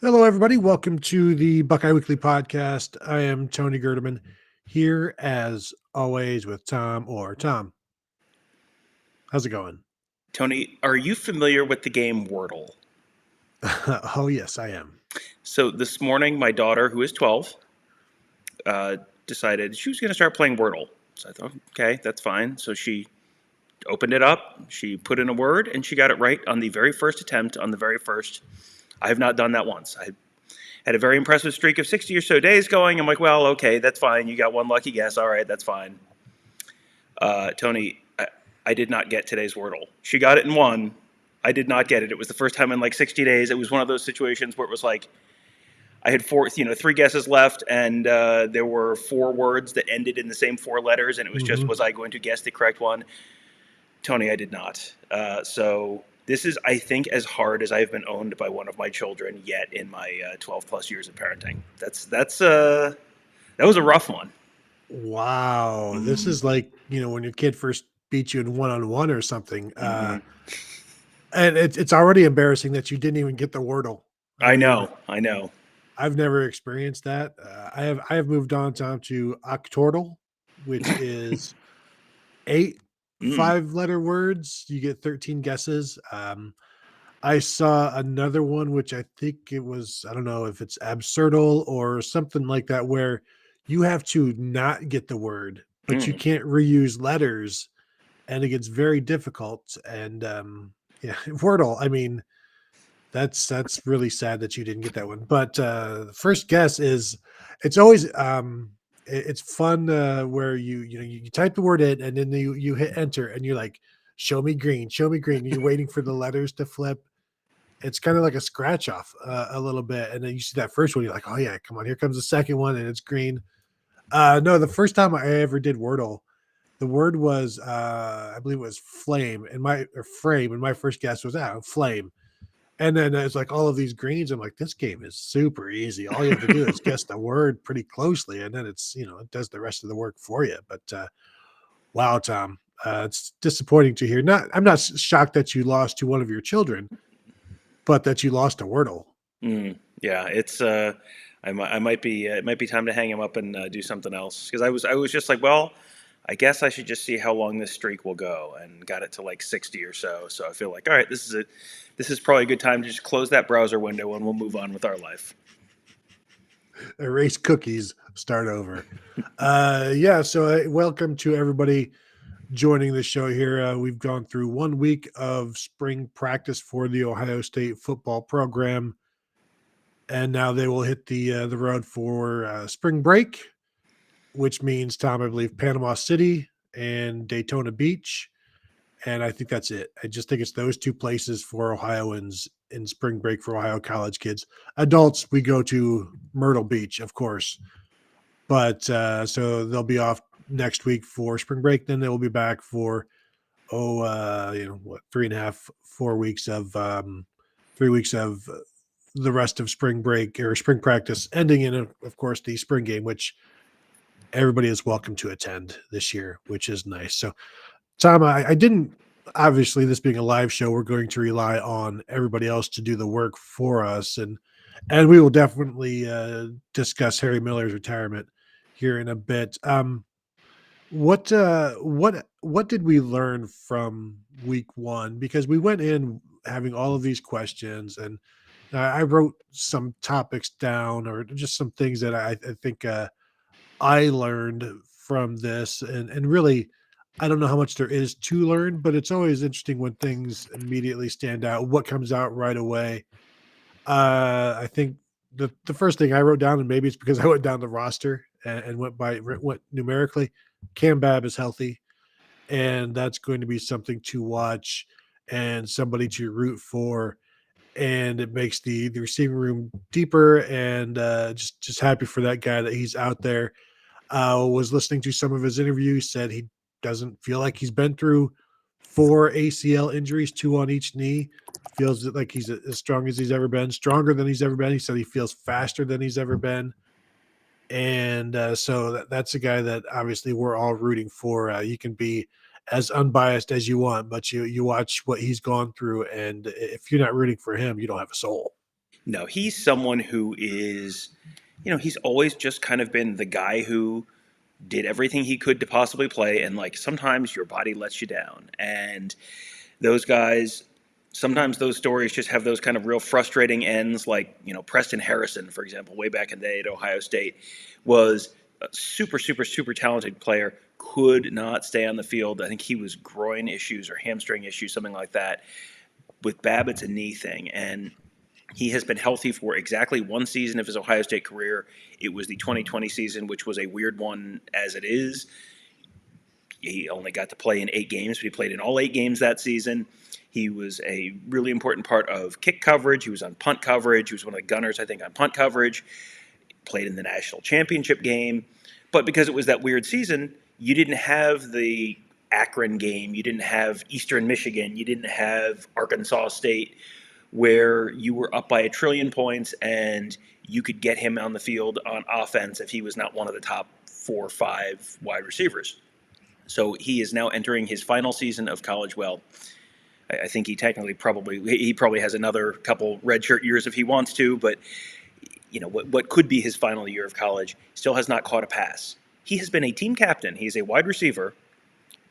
Hello, everybody. Welcome to the Buckeye Weekly podcast. I am Tony Gerdeman here as always with Tom Orr. Tom, how's it going? Tony, are you familiar with the game Wordle? Oh, yes, I am. So this morning, my daughter, who is 12, uh, decided she was going to start playing Wordle. So I thought, okay, that's fine. So she opened it up, she put in a word, and she got it right on the very first attempt, on the very first. I have not done that once. I had a very impressive streak of 60 or so days going. I'm like, well, okay, that's fine. You got one lucky guess. All right, that's fine. Tony, I did not get today's Wordle. She got it in one. I did not get it. It was the first time in like 60 days. It was one of those situations where it was like I had three guesses left, and there were four words that ended in the same four letters, and it was just, Hmm. was I going to guess the correct one? Tony, I did not. So this is, I think, as hard as I've been owned by one of my children yet in my 12 plus years of parenting. That was a rough one. Wow. This Mm-hmm. is like, when your kid first beat you in one-on-one or something. Mm-hmm. And it's already embarrassing that you didn't even get the Wordle. I I mean, know, I know. I've never experienced that. I have moved on, Tom, to Octordle, which is eight Mm. five-letter words. You get 13 guesses. I saw another one, which I think it was, I don't know if it's absurdal or something like that, where you have to not get the word, but you Mm. can't reuse letters, and it gets very difficult. And yeah, Wordle. I mean, that's really sad that you didn't get that one. But the first guess is, it's always it's fun where you type the word in, and then you hit enter, and you're like, show me green. You're waiting for the letters to flip. It's kind of like a scratch off a little bit, and then you see that first one, you're like, oh yeah, come on, here comes the second one, and it's green. No, the first time I ever did Wordle, the word was I believe it was flame, and my or frame, and my first guess was flame. And then it's like all of these greens. I'm like, this game is super easy. All you have to do is guess the word pretty closely, and then it does the rest of the work for you. But wow, Tom, it's disappointing to hear. I'm not shocked that you lost to one of your children, but that you lost to Wordle. Mm. Yeah, I might be it might be time to hang him up and do something else because I was just like, well, I guess I should just see how long this streak will go, and got it to like 60 or so. So I feel like, all right, this is it. This is probably a good time to just close that browser window and we'll move on with our life. Erase cookies, start over. Yeah. So welcome to everybody joining the show here. We've gone through 1 week of spring practice for the Ohio State football program, and now they will hit the road for spring break, which means, Tom, I believe Panama City and Daytona Beach, and I think that's it. I just think it's those two places for Ohioans in spring break for Ohio college kids. Adults, we go to Myrtle Beach, of course, but so they'll be off next week for spring break. Then they will be back for what, 3.5, 4 weeks of 3 weeks of the rest of spring break or spring practice, ending in, of course, the spring game, which everybody is welcome to attend this year, which is nice. So, Tom, I didn't, obviously, this being a live show, we're going to rely on everybody else to do the work for us, and we will definitely discuss Harry Miller's retirement here in a bit. What did we learn from week one? Because we went in having all of these questions, and I wrote some topics down, or just some things that I think I learned from this, and really, I don't know how much there is to learn, but it's always interesting when things immediately stand out. What comes out right away? I think the first thing I wrote down, and maybe it's because I went down the roster and went numerically. Cam Bab is healthy, and that's going to be something to watch and somebody to root for. And it makes the receiving room deeper, and just happy for that guy that he's out there. Was listening to some of his interviews, said he doesn't feel like he's been through four ACL injuries, two on each knee. Feels like he's as strong as he's ever been, stronger than he's ever been. He said he feels faster than he's ever been. And so that's a guy that obviously we're all rooting for. You can be as unbiased as you want, but you watch what he's gone through, and if you're not rooting for him, you don't have a soul. No, he's someone who is, he's always just kind of been the guy who did everything he could to possibly play, and like sometimes your body lets you down. And those guys, sometimes those stories just have those kind of real frustrating ends. Like, Preston Harrison, for example, way back in the day at Ohio State, was a super, super, super talented player, could not stay on the field. I think he was groin issues or hamstring issues, something like that. With Babb, it's a knee thing. And he has been healthy for exactly one season of his Ohio State career. It was the 2020 season, which was a weird one as it is. He only got to play in 8 games, but he played in all 8 games that season. He was a really important part of kick coverage. He was on punt coverage. He was one of the gunners, I think, on punt coverage. Played in the national championship game. But because it was that weird season, you didn't have the Akron game. You didn't have Eastern Michigan. You didn't have Arkansas State, where you were up by 1 trillion points and you could get him on the field on offense if he was not one of the top 4 or 5 wide receivers. So he is now entering his final season of college. Well, I think he probably has another couple redshirt years if he wants to, but what could be his final year of college, still has not caught a pass. He has been a team captain. He's a wide receiver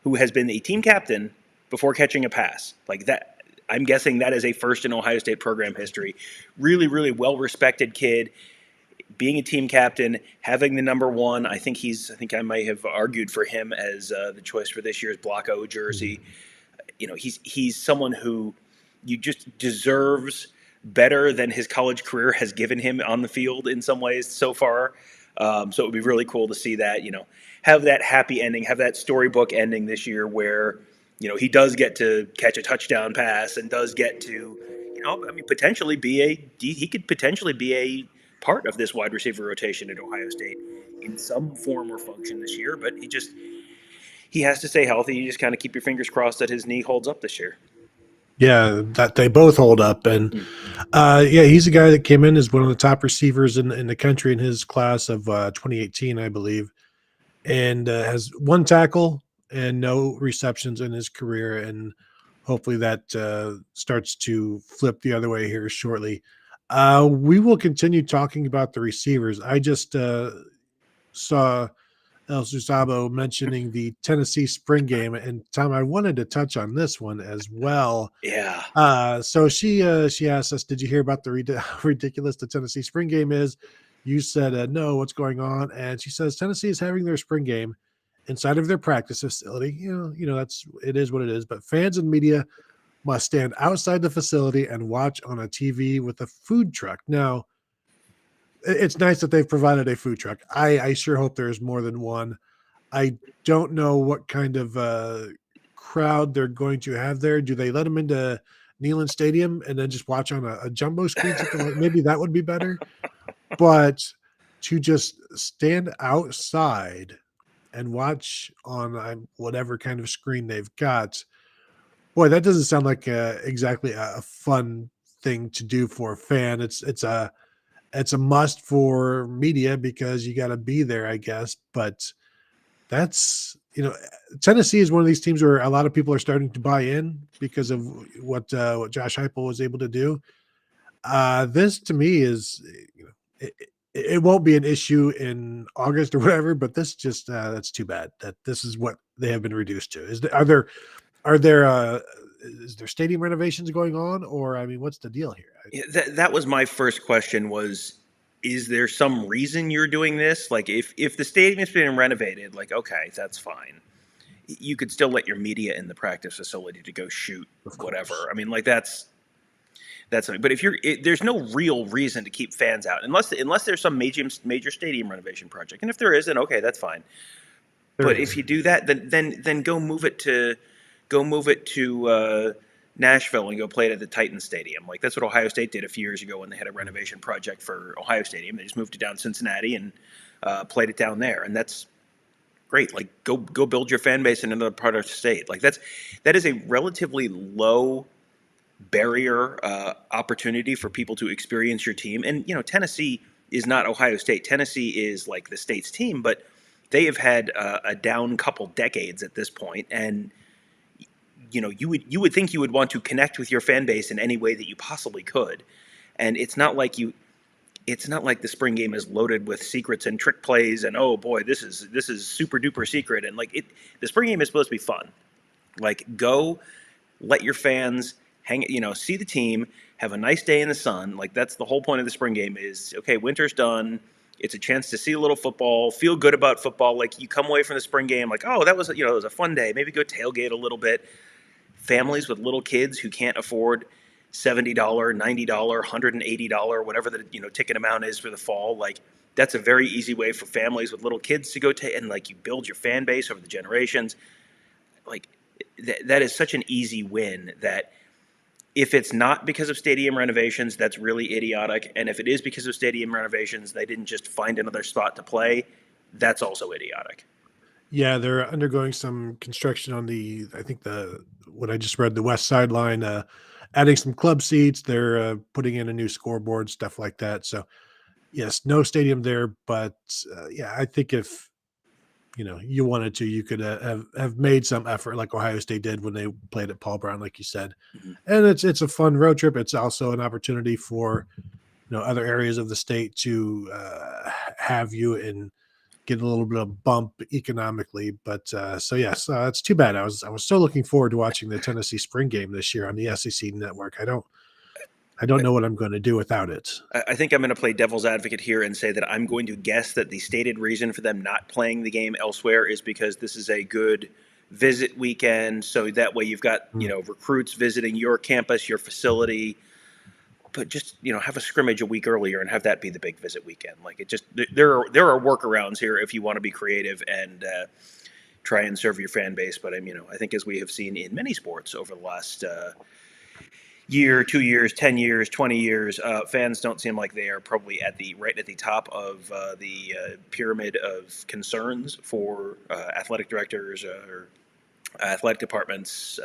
who has been a team captain before catching a pass. Like that, I'm guessing that is a first in Ohio State program history. Really, really well-respected kid, being a team captain, having the number 1. I think I might have argued for him as the choice for this year's Block O jersey. He's someone who you just deserves better than his college career has given him on the field in some ways so far. So it would be really cool to see that, have that happy ending, have that storybook ending this year where, he does get to catch a touchdown pass and does get to, potentially he could potentially be a part of this wide receiver rotation at Ohio State in some form or function this year. But he has to stay healthy. You just kind of keep your fingers crossed that his knee holds up this year. Yeah, that they both hold up. And he's a guy that came in as one of the top receivers in the country in his class of 2018, I believe, and has 1 tackle and no receptions in his career. And hopefully that starts to flip the other way here shortly. We will continue talking about the receivers. I just saw El Susabo mentioning the Tennessee spring game, and Tom, I wanted to touch on this one as well. Yeah. So she asked us, "Did you hear about the how ridiculous the Tennessee spring game is?" You said, "No, what's going on?" And she says Tennessee is having their spring game inside of their practice facility. It is what it is. But fans and media must stand outside the facility and watch on a TV with a food truck. Now, it's nice that they've provided a food truck. I sure hope there's more than one. I don't know what kind of crowd they're going to have there. Do they let them into Neyland Stadium and then just watch on a jumbo screen? Something like maybe that would be better. But to just stand outside and watch on whatever kind of screen they've got, boy, that doesn't sound like exactly a fun thing to do for a fan. It's a must for media because you got to be there, I guess. But that's Tennessee is one of these teams where a lot of people are starting to buy in because of what Josh Heupel was able to do. This to me is it won't be an issue in August or whatever, but this just that's too bad that this is what they have been reduced to. Are there is there stadium renovations going on, or what's the deal here? That was my first question was, is there some reason you're doing this? Like if the stadium's being renovated, like, okay, that's fine. You could still let your media in the practice facility to go shoot whatever. That's something. But there's no real reason to keep fans out unless there's some major stadium renovation project. And if there is, then okay, that's fine. But if you do that, then go move it to Nashville and go play it at the Titans Stadium. Like that's what Ohio State did a few years ago when they had a renovation project for Ohio Stadium. They just moved it down to Cincinnati and played it down there, and that's great. Like go build your fan base in another part of the state. Like that is a relatively low barrier opportunity for people to experience your team. And Tennessee is not Ohio State. Tennessee is like the state's team, but they have had a down couple decades at this point, and you would think you would want to connect with your fan base in any way that you possibly could. And it's not like the spring game is loaded with secrets and trick plays and oh boy, this is super duper secret. And the spring game is supposed to be fun. Like, go, let your fans hang, see the team, have a nice day in the sun. Like, that's the whole point of the spring game is, okay, winter's done. It's a chance to see a little football, feel good about football. Like, you come away from the spring game like, oh, that was, it was a fun day. Maybe go tailgate a little bit. Families with little kids who can't afford $70, $90, $180, whatever the ticket amount is for the fall. Like, that's a very easy way for families with little kids to go and like, you build your fan base over the generations. Like, that is such an easy win that if it's not because of stadium renovations, that's really idiotic. And if it is because of stadium renovations, they didn't just find another spot to play, that's also idiotic. Yeah, they're undergoing some construction on I think what I just read, the west sideline, adding some club seats. They're putting in a new scoreboard, stuff like that. So, yes, no stadium there, but yeah, I think if you wanted to, you could have made some effort like Ohio State did when they played at Paul Brown, like you said. Mm-hmm. And it's a fun road trip. It's also an opportunity for other areas of the state to have you and get a little bit of bump economically. But so yes, it's too bad. I was so looking forward to watching the Tennessee spring game this year on the SEC network. I don't know what I'm going to do without it. I think I'm going to play devil's advocate here and say that I'm going to guess that the stated reason for them not playing the game elsewhere is because this is a good visit weekend. So that way you've got, recruits visiting your campus, your facility, but just, have a scrimmage a week earlier and have that be the big visit weekend. Like, it just, there are workarounds here if you want to be creative and try and serve your fan base. But I think as we have seen in many sports over the last year, 2 years, 10 years, 20 years, fans don't seem like they are probably right at the top of the pyramid of concerns for athletic directors or athletic departments,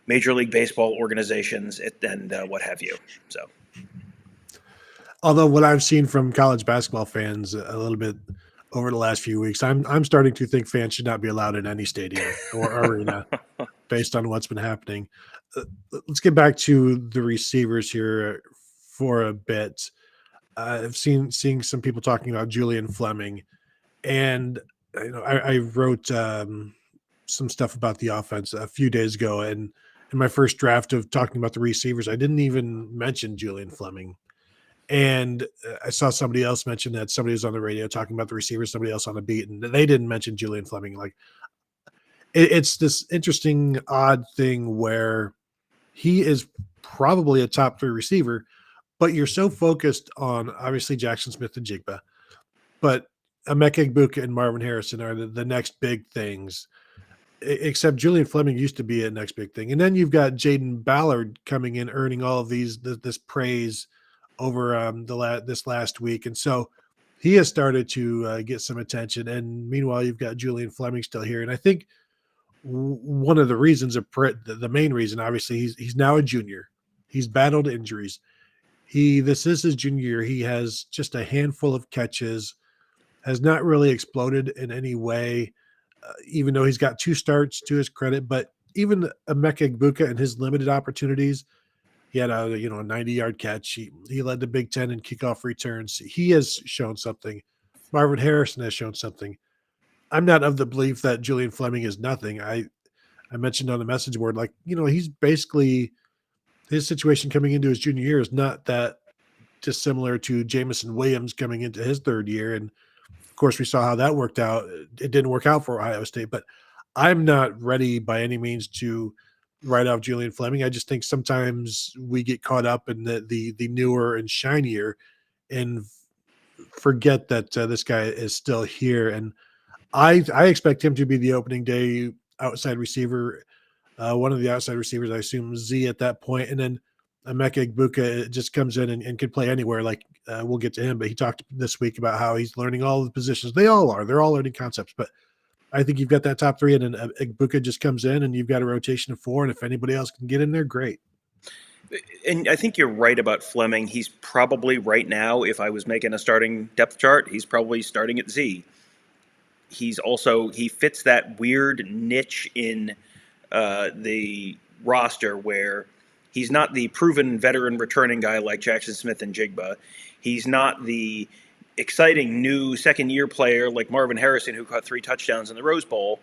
Major League Baseball organizations, and what have you. So, Although what I've seen from college basketball fans a little bit over the last few weeks, I'm starting to think fans should not be allowed in any stadium or arena based on what's been happening. Let's get back to the receivers here for a bit. I've seeing some people talking about Julian Fleming, and I wrote some stuff about the offense a few days ago, and in my first draft of talking about the receivers, I didn't even mention Julian Fleming. And I saw somebody else mention that somebody was on the radio talking about the receivers, somebody else on the beat, and they didn't mention Julian Fleming. Like, it's this interesting, odd thing where he is probably a top 3 receiver, but you're so focused on obviously Jackson Smith and Jigba, but Emeka Egbuka and Marvin Harrison are the next big things. Except Julian Fleming used to be a next big thing, and then you've got Jaden Ballard coming in, earning all of this praise over this last week, and so he has started to get some attention. And meanwhile, you've got Julian Fleming still here, and I think one of the reasons, the main reason, obviously, he's now a junior. He's battled injuries. This is his junior year. He has just a handful of catches, has not really exploded in any way, even though he's got 2 starts to his credit. But even Emeka Egbuka and his limited opportunities, he had a 90-yard catch. He led the Big Ten in kickoff returns. He has shown something. Marvin Harrison has shown something. I'm not of the belief that Julian Fleming is nothing. I mentioned on the message board, like, he's basically, his situation coming into his junior year is not that dissimilar to Jamison Williams coming into his 3rd year. And of course, we saw how that worked out. It didn't work out for Ohio State, but I'm not ready by any means to write off Julian Fleming. I just think sometimes we get caught up in the newer and shinier and forget that this guy is still here. And I expect him to be the opening day outside receiver, one of the outside receivers. I assume Z at that point, and then Emeka Egbuka just comes in and can play anywhere. Like, we'll get to him, but he talked this week about how he's learning all the positions. They all are. They're all learning concepts. But I think you've got that top 3, and then Egbuka just comes in, and you've got a rotation of 4. And if anybody else can get in there, great. And I think you're right about Fleming. He's probably right now, if I was making a starting depth chart, he's probably starting at Z. He fits that weird niche in the roster where He's not the proven veteran returning guy like Jackson Smith and Jigba. He's not the exciting new second-year player like Marvin Harrison who caught 3 touchdowns in the Rose Bowl.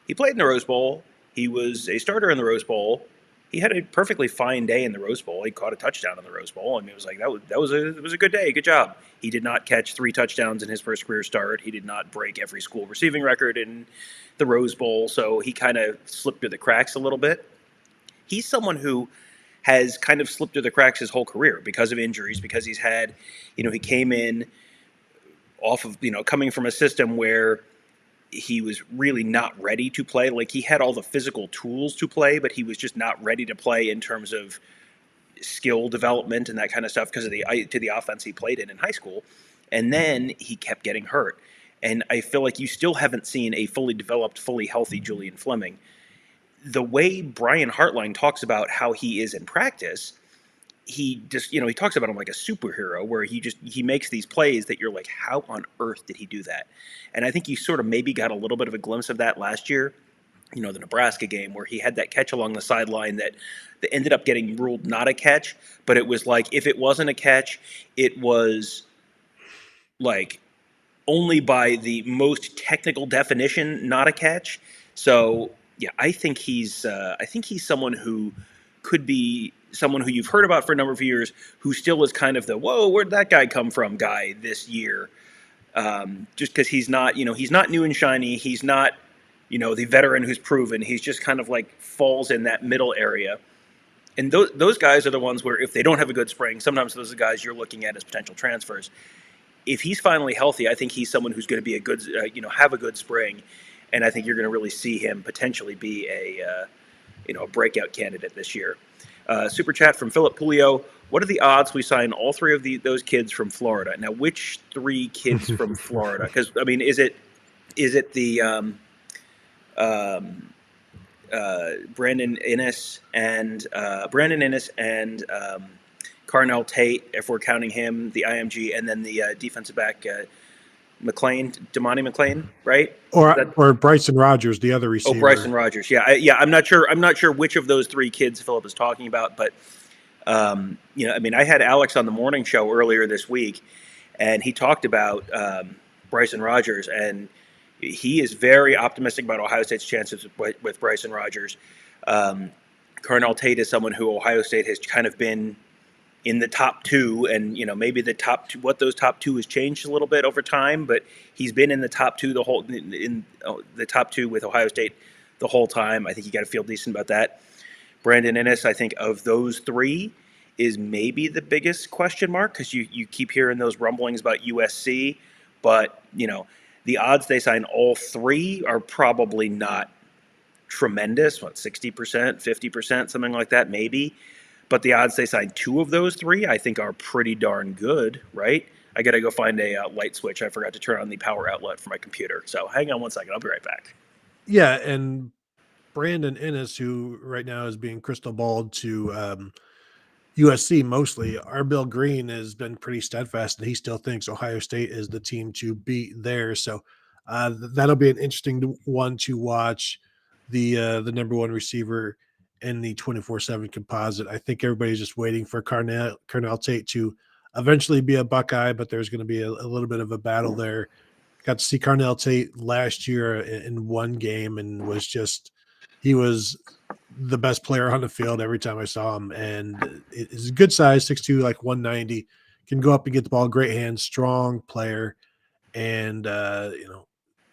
He played in the Rose Bowl. He was a starter in the Rose Bowl. He had a perfectly fine day in the Rose Bowl. He caught a touchdown in the Rose Bowl. I mean, it was like it was a good day, good job. He did not catch 3 touchdowns in his first career start. He did not break every school receiving record in the Rose Bowl, so he kind of slipped through the cracks a little bit. He's someone who has kind of slipped through the cracks his whole career because of injuries, because he's had, he came in off of, coming from a system where he was really not ready to play. Like, he had all the physical tools to play, but he was just not ready to play in terms of skill development and that kind of stuff because of the offense he played in high school. And then he kept getting hurt. And I feel like you still haven't seen a fully developed, fully healthy Julian Fleming. The way Brian Hartline talks about how he is in practice, he just, he talks about him like a superhero, where he makes these plays that you're like, how on earth did he do that? And I think you sort of maybe got a little bit of a glimpse of that last year, the Nebraska game, where he had that catch along the sideline that ended up getting ruled not a catch. But it was like, if it wasn't a catch, it was like only by the most technical definition not a catch. So yeah, I think he's someone who could be someone who you've heard about for a number of years, who still is kind of the whoa, where'd that guy come from guy this year. Just because he's not new and shiny, he's not the veteran who's proven. He's just kind of like falls in that middle area. And those guys are the ones where if they don't have a good spring, sometimes those are the guys you're looking at as potential transfers. If he's finally healthy, I think he's someone who's going to be a good, have a good spring, and I think you're going to really see him potentially be a breakout candidate this year. Super chat from Philip Pulio. What are the odds we sign all 3 of those kids from Florida? Now, which 3 kids from Florida? Because I mean, is it the Brandon Innes and Carnell Tate, if we're counting him, the IMG, and then the defensive back Damani McLean, right? Or Bryson Rogers, the other receiver. Oh, Bryson Rogers. Yeah. I'm not sure which of those 3 kids Philip is talking about, but I mean, I had Alex on the morning show earlier this week, and he talked about Bryson Rogers, and he is very optimistic about Ohio State's chances with Bryson Rogers. Carnell Tate is someone who Ohio State has kind of been in the top 2, and maybe the top 2, what those top 2 has changed a little bit over time, but he's been in the top 2 the top 2 with Ohio State the whole time. I think you got to feel decent about that. Brandon Innes, I think of those 3, is maybe the biggest question mark, because you keep hearing those rumblings about USC, but the odds they sign all 3 are probably not tremendous. 60%, 50%, something like that, maybe. But the odds they sign 2 of those 3, I think, are pretty darn good, right? I got to go find a light switch. I forgot to turn on the power outlet for my computer. So hang on one second. I'll be right back. Yeah, and Brandon Innes, who right now is being crystal balled to USC mostly, our Bill Green has been pretty steadfast, and he still thinks Ohio State is the team to beat there. So that'll be an interesting one to watch. The number 1 receiver in the 24/7 composite. I think everybody's just waiting for Carnell Tate to eventually be a Buckeye, but there's going to be a little bit of a battle there. Got to see Carnell Tate last year in one game, and he was the best player on the field every time I saw him. And it's a good size, 6'2", like 190, can go up and get the ball, great hands, strong player, and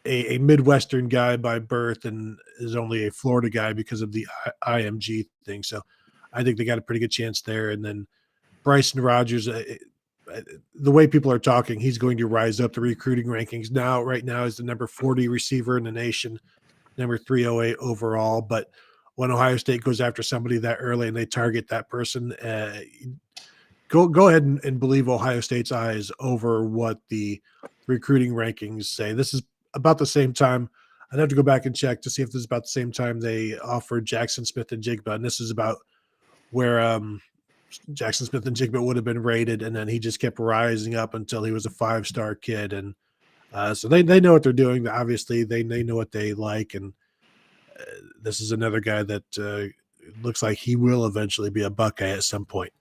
a Midwestern guy by birth, and is only a Florida guy because of the IMG thing. So I think they got a pretty good chance there. And then Bryson Rogers, the way people are talking, he's going to rise up the recruiting rankings. Right now is the number 40 receiver in the nation, number 308 overall. But when Ohio State goes after somebody that early and they target that person, go ahead and believe Ohio State's eyes over what the recruiting rankings say. This is about the same time. I'd have to go back and check to see if this is about the same time they offered Jackson Smith and Jigba, and this is about where Jackson Smith and Jigba would have been rated, and then he just kept rising up until he was a 5-star kid. And so they know what they're doing. Obviously, they know what they like, and this is another guy that it looks like he will eventually be a Buckeye at some point.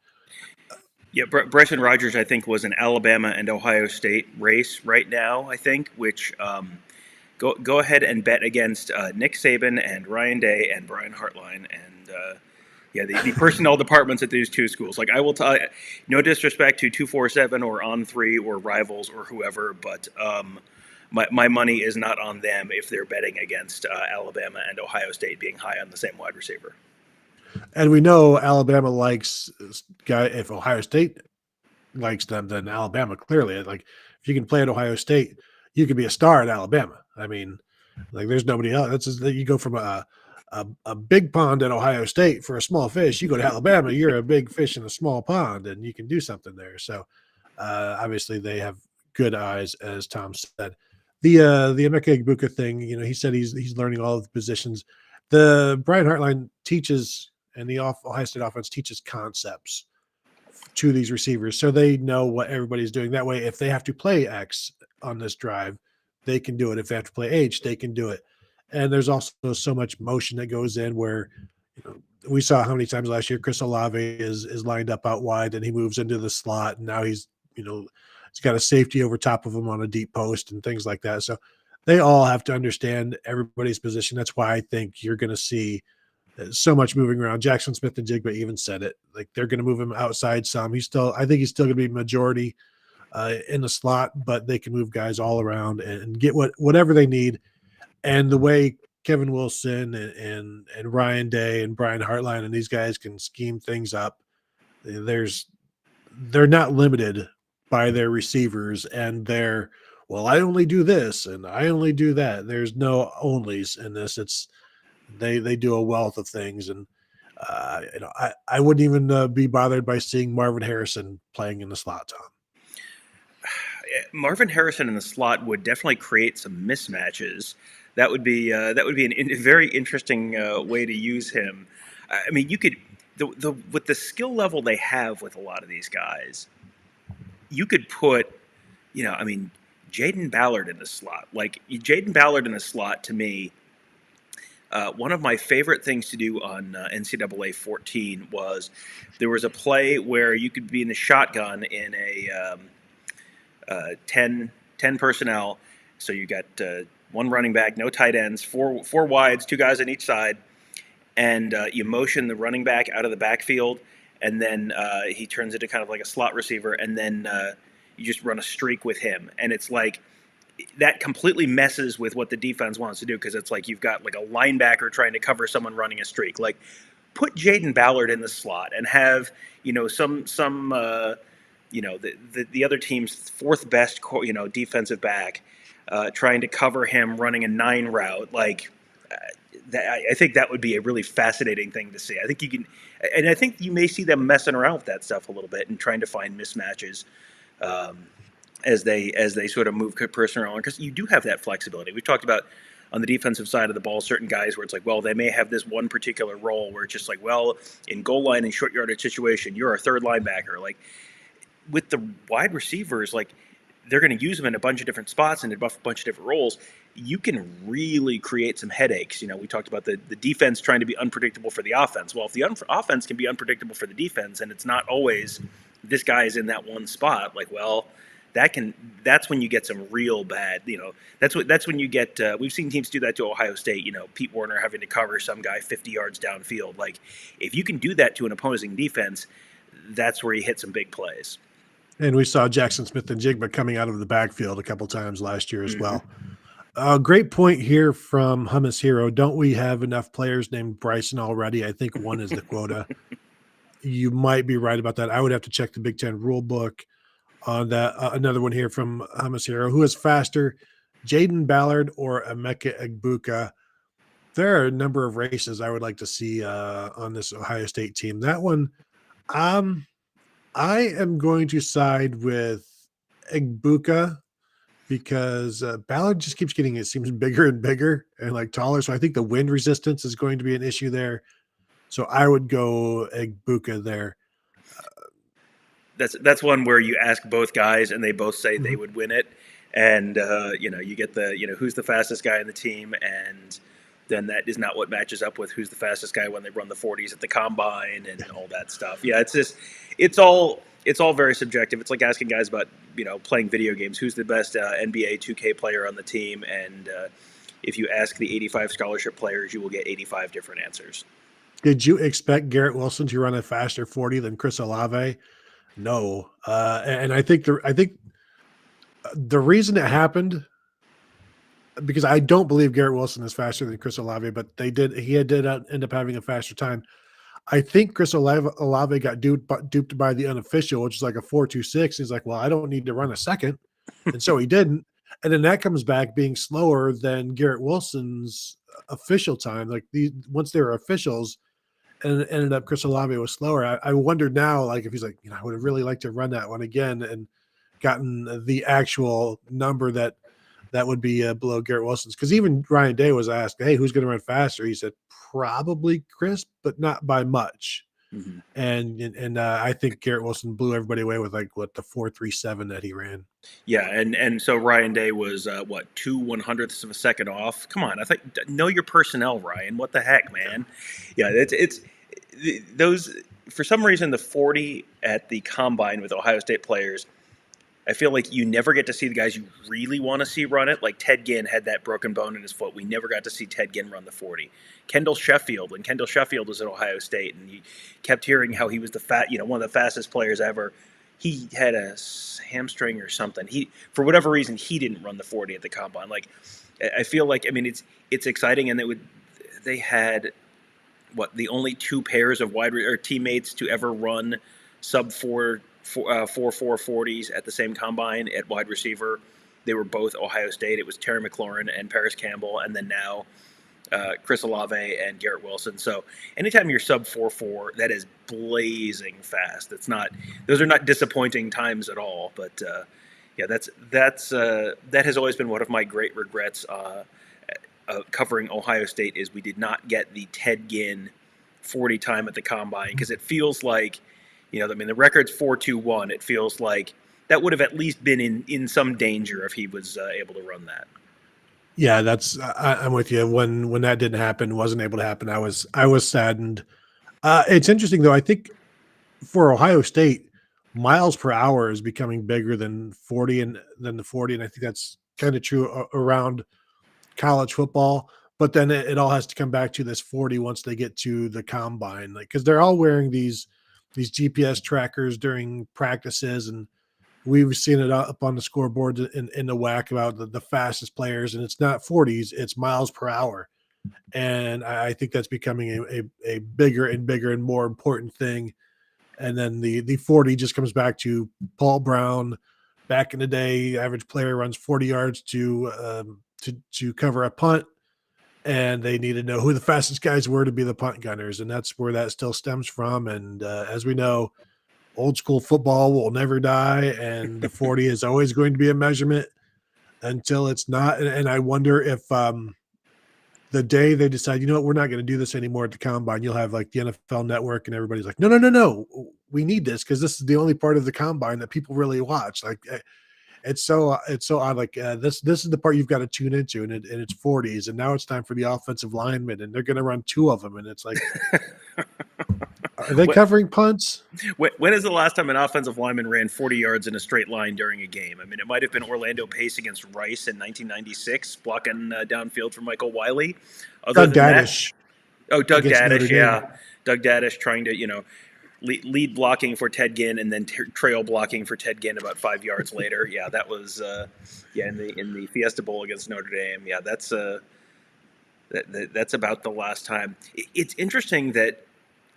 Yeah, Bryson Rogers, I think, was an Alabama and Ohio State race right now, I think, which go ahead and bet against Nick Saban and Ryan Day and Brian Hartline and the personnel departments at these two schools. Like, I will tell you, no disrespect to 247 or On Three or Rivals or whoever, but my money is not on them if they're betting against Alabama and Ohio State being high on the same wide receiver. And we know Alabama likes guy. If Ohio State likes them, then Alabama clearly. Like, if you can play at Ohio State, you can be a star at Alabama. I mean, like, there's nobody else. That's just, you go from a big pond at Ohio State for a small fish. You go to Alabama, you're a big fish in a small pond, and you can do something there. So obviously they have good eyes, as Tom said. The Emeka Egbuka thing, he said he's learning all of the positions. The Brian Hartline teaches, and the Ohio State offense teaches concepts to these receivers, so they know what everybody's doing. That way, if they have to play X on this drive, they can do it. If they have to play H, they can do it. And there's also so much motion that goes in where, we saw how many times last year Chris Olave is lined up out wide and he moves into the slot, and now he's got a safety over top of him on a deep post and things like that. So they all have to understand everybody's position. That's why I think you're going to see so much moving around. Jackson Smith-Njigba even said it. Like, they're going to move him outside some. I think he's still going to be majority in the slot, but they can move guys all around and get whatever they need. And the way Kevin Wilson and Ryan Day and Brian Hartline and these guys can scheme things up, they're not limited by their receivers and I only do this and I only do that. There's no onlys in this. It's they do a wealth of things. And I wouldn't even be bothered by seeing Marvin Harrison playing in the slot, Tom. Marvin Harrison in the slot would definitely create some mismatches. That would be a very interesting way to use him. I mean, you could with the skill level they have with a lot of these guys, you could put, Jaden Ballard in the slot. Like, Jaden Ballard in the slot, to me, one of my favorite things to do on NCAA 14 was there was a play where you could be in the shotgun in a 10 personnel. So you got one running back, no tight ends, four wides, two guys on each side, and you motion the running back out of the backfield, and then he turns into kind of like a slot receiver, and then you just run a streak with him. And it's like that completely messes with what the defense wants to do, because it's like you've got like a linebacker trying to cover someone running a streak. Like, put Jaden Ballard in the slot and have the other team's fourth best defensive back trying to cover him running a 9 route. Like, I think that would be a really fascinating thing to see. I think I think you may see them messing around with that stuff a little bit and trying to find mismatches as they sort of move personnel, because you do have that flexibility. We talked about on the defensive side of the ball, certain guys where it's like, well, they may have this one particular role where it's just like, well, in goal line and short yardage situation, you're a third linebacker. Like, with the wide receivers, like, they're going to use them in a bunch of different spots and a bunch of different roles. You can really create some headaches. We talked about the defense trying to be unpredictable for the offense. Well, if the offense can be unpredictable for the defense, and it's not always this guy is in that one spot, like, well, that's when you get some real bad, that's when you get, we've seen teams do that to Ohio State, Pete Warner having to cover some guy 50 yards downfield. Like, if you can do that to an opposing defense, that's where you hit some big plays. And we saw Jackson Smith-Njigba coming out of the backfield a couple times last year as well. Great point here from Hummus Hero. Don't we have enough players named Bryson already? I think one is the quota. You might be right about that. I would have to check the Big Ten rule book on that. Another one here from Hummus Hero. Who is faster, Jaden Ballard or Emeka Egbuka? There are a number of races I would like to see on this Ohio State team. That one, I am going to side with Egbuka because Ballard just keeps getting, it seems, bigger and bigger and like taller. So I think the wind resistance is going to be an issue there. So I would go Egbuka there. That's one where you ask both guys and they both say they would win it. And, you get who's the fastest guy in the team, and then that is not what matches up with who's the fastest guy when they run the 40s at the combine and all that stuff. Yeah, it's all very subjective. It's like asking guys about playing video games. Who's the best NBA 2K player on the team? And if you ask the 85 scholarship players, you will get 85 different answers. Did you expect Garrett Wilson to run a faster 40 than Chris Olave? No, and I think the reason it happened, because I don't believe Garrett Wilson is faster than Chris Olave, but he did end up having a faster time. I think Chris Olave got duped by the unofficial, which is like a 4.26. He's like, well, I don't need to run a second. And so he didn't. And then that comes back being slower than Garrett Wilson's official time. Like once they were officials, and ended up Chris Olave was slower. I wonder now, like if he's like, I would have really liked to run that one again and gotten the actual number that would be below Garrett Wilson's. Because even Ryan Day was asked, hey, who's going to run faster? He said, probably Chris, but not by much. Mm-hmm. And I think Garrett Wilson blew everybody away with the 4.37 that he ran. Yeah, and so Ryan Day was 2/100ths of a second off. Come on, I think know your personnel, Ryan. What the heck, man? Yeah, it's those for some reason the 40 at the combine with Ohio State players. I feel like you never get to see the guys you really want to see run it. Like Ted Ginn had that broken bone in his foot. We never got to see Ted Ginn run the 40. Kendall Sheffield, when Kendall Sheffield was at Ohio State, and you kept hearing how he was one of the fastest players ever. He had a hamstring or something. For whatever reason, he didn't run the 40 at the combine. Like, I feel like, it's exciting, and they had the only two pairs of teammates to ever run sub 4.40s at the same combine at wide receiver. They were both Ohio State. It was Terry McLaurin and Paris Campbell, and then now Chris Olave and Garrett Wilson. So anytime you're sub 4.4, that is blazing fast. Those are not disappointing times at all. But that has always been one of my great regrets covering Ohio State is we did not get the Ted Ginn 40 time at the combine, because it feels like, the record's 4.21. It feels like that would have at least been in some danger if he was able to run that. Yeah, I'm with you. When that didn't happen, wasn't able to happen, I was saddened. It's interesting though. I think for Ohio State, miles per hour is becoming bigger than 40 and I think that's kind of true around college football. But then it all has to come back to this 40 once they get to the combine, because they're all wearing these GPS trackers during practices, and we've seen it up on the scoreboard in the WAC about the fastest players, and it's not 40s, it's miles per hour. And I think that's becoming a bigger and bigger and more important thing. And then the 40 just comes back to Paul Brown. Back in the day, average player runs 40 yards to cover a punt, and they need to know who the fastest guys were to be the punt gunners, and that's where that still stems from. And as we know, old school football will never die, and the 40 is always going to be a measurement until it's not. And I wonder if the day they decide, we're not going to do this anymore at the combine, you'll have like the NFL Network and everybody's like, no, we need this because this is the only part of the combine that people really watch. Like it's so odd. Like this is the part you've got to tune into, and it's 40s, and now it's time for the offensive linemen, and they're going to run two of them, and it's like, are they covering punts? When is the last time an offensive lineman ran 40 yards in a straight line during a game? It might have been Orlando Pace against Rice in 1996, blocking downfield for Michael Wiley. Doug Daddish. Doug Daddish, yeah. Doug Daddish trying to, lead blocking for Ted Ginn and then trail blocking for Ted Ginn about 5 yards later. Yeah, that was in the Fiesta Bowl against Notre Dame. Yeah, that's about the last time. It's interesting that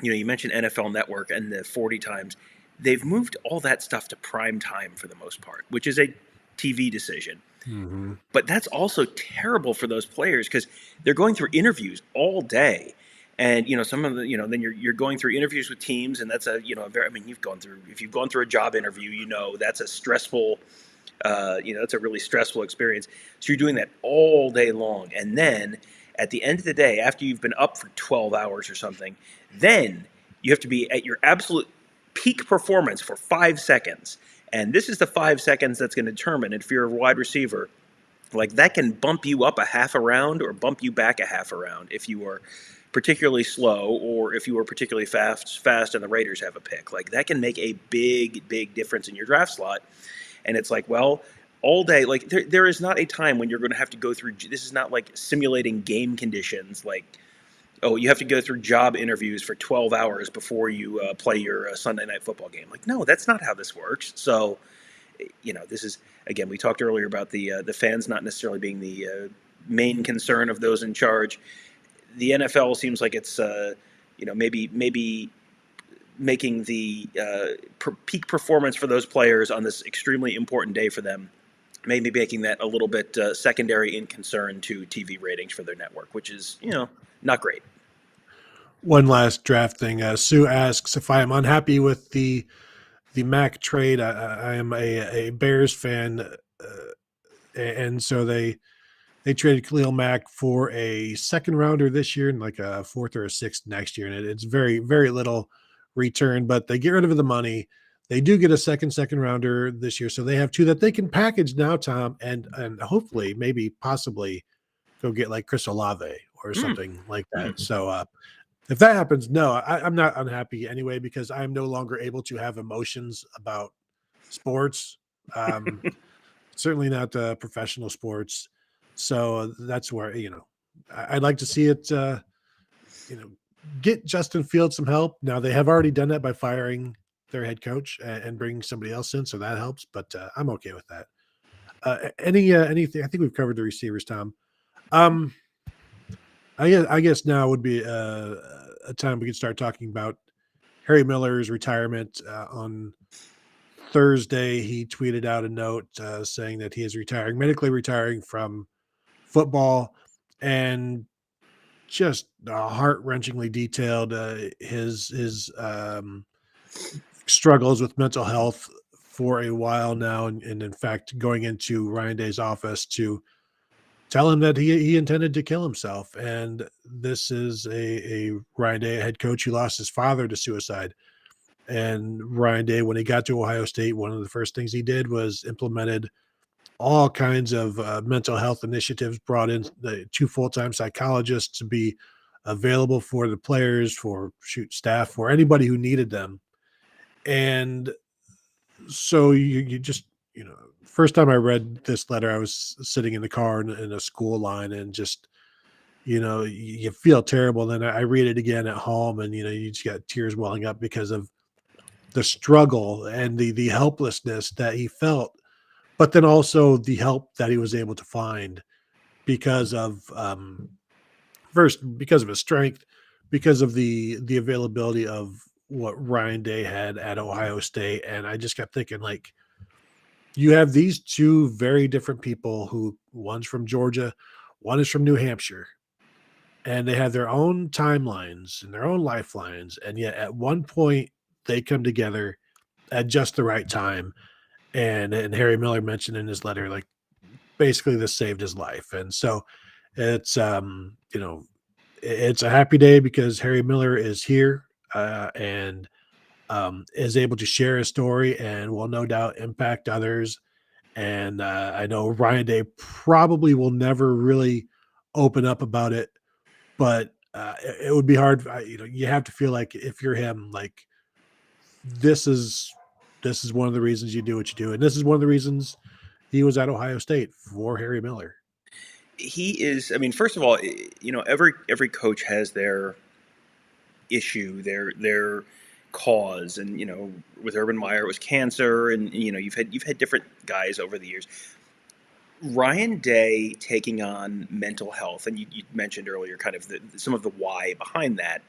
you mentioned NFL Network and the 40 times. They've moved all that stuff to prime time for the most part, which is a TV decision. Mm-hmm. But that's also terrible for those players because they're going through interviews all day. And, some of the, then you're going through interviews with teams, and that's if you've gone through a job interview, that's a stressful, that's a really stressful experience. So you're doing that all day long. And then at the end of the day, after you've been up for 12 hours or something, then you have to be at your absolute peak performance for 5 seconds. And this is the 5 seconds that's going to determine if you're a wide receiver, like that can bump you up a half a round or bump you back a half a round if you are particularly slow or if you are particularly fast and the Raiders have a pick. Like that can make a big difference in your draft slot. And it's like, well, all day, like there is not a time when you're going to have to go through. This is not like simulating game conditions. Like, oh, you have to go through job interviews for 12 hours before you play your Sunday night football game. Like, no, that's not how this works. So, this is, again, we talked earlier about the fans not necessarily being the main concern of those in charge. The NFL seems like it's maybe making the peak performance for those players on this extremely important day for them, maybe making that a little bit secondary in concern to TV ratings for their network, which is not great. One last draft thing. Sue asks if I am unhappy with the Mac trade. I am a Bears fan, and so they traded Khalil Mack for a second rounder this year and like a fourth or a sixth next year, and it's very very little return. But they get rid of the money. They do get a second rounder this year, so they have two that they can package now, Tom, and hopefully maybe possibly go get like Chris Olave or something like that. So if that happens, no, I'm not unhappy anyway because I'm no longer able to have emotions about sports. Certainly not professional sports. So that's where I'd like to see it. Get Justin Fields some help. Now they have already done that by firing their head coach and bringing somebody else in, so that helps. But I'm okay with that. Anything? I think we've covered the receivers, Tom. I guess now would be a time we could start talking about Harry Miller's retirement. On Thursday, he tweeted out a note saying that he is medically retiring from football, and just heart-wrenchingly detailed his struggles with mental health for a while now, and in fact going into Ryan Day's office to tell him that he intended to kill himself. And this is a Ryan Day head coach who lost his father to suicide. And Ryan Day, when he got to Ohio State, one of the first things he did was implemented all kinds of mental health initiatives, brought in the two full-time psychologists to be available for the players, for staff, for anybody who needed them. And so you just, first time I read this letter, I was sitting in the car in a school line and just, you feel terrible. Then I read it again at home and, you just got tears welling up because of the struggle and the helplessness that he felt, but then also the help that he was able to find because of first because of his strength, because of the availability of what Ryan Day had at Ohio State. And I just kept thinking, like, you have these two very different people who one's from Georgia, one is from New Hampshire, and they have their own timelines and their own lifelines. And yet at one point they come together at just the right time. And Harry Miller mentioned in his letter, like, basically this saved his life. And so it's it's a happy day because Harry Miller is here and is able to share his story and will no doubt impact others. And I know Ryan Day probably will never really open up about it, but it would be hard. You have to feel like if you're him, like this is one of the reasons you do what you do, and this is one of the reasons he was at Ohio State for Harry Miller. He is. I mean, first of all, every coach has their issue, their cause, and with Urban Meyer it was cancer, and you've had different guys over the years. Ryan Day taking on mental health, and you mentioned earlier kind of some of the why behind that.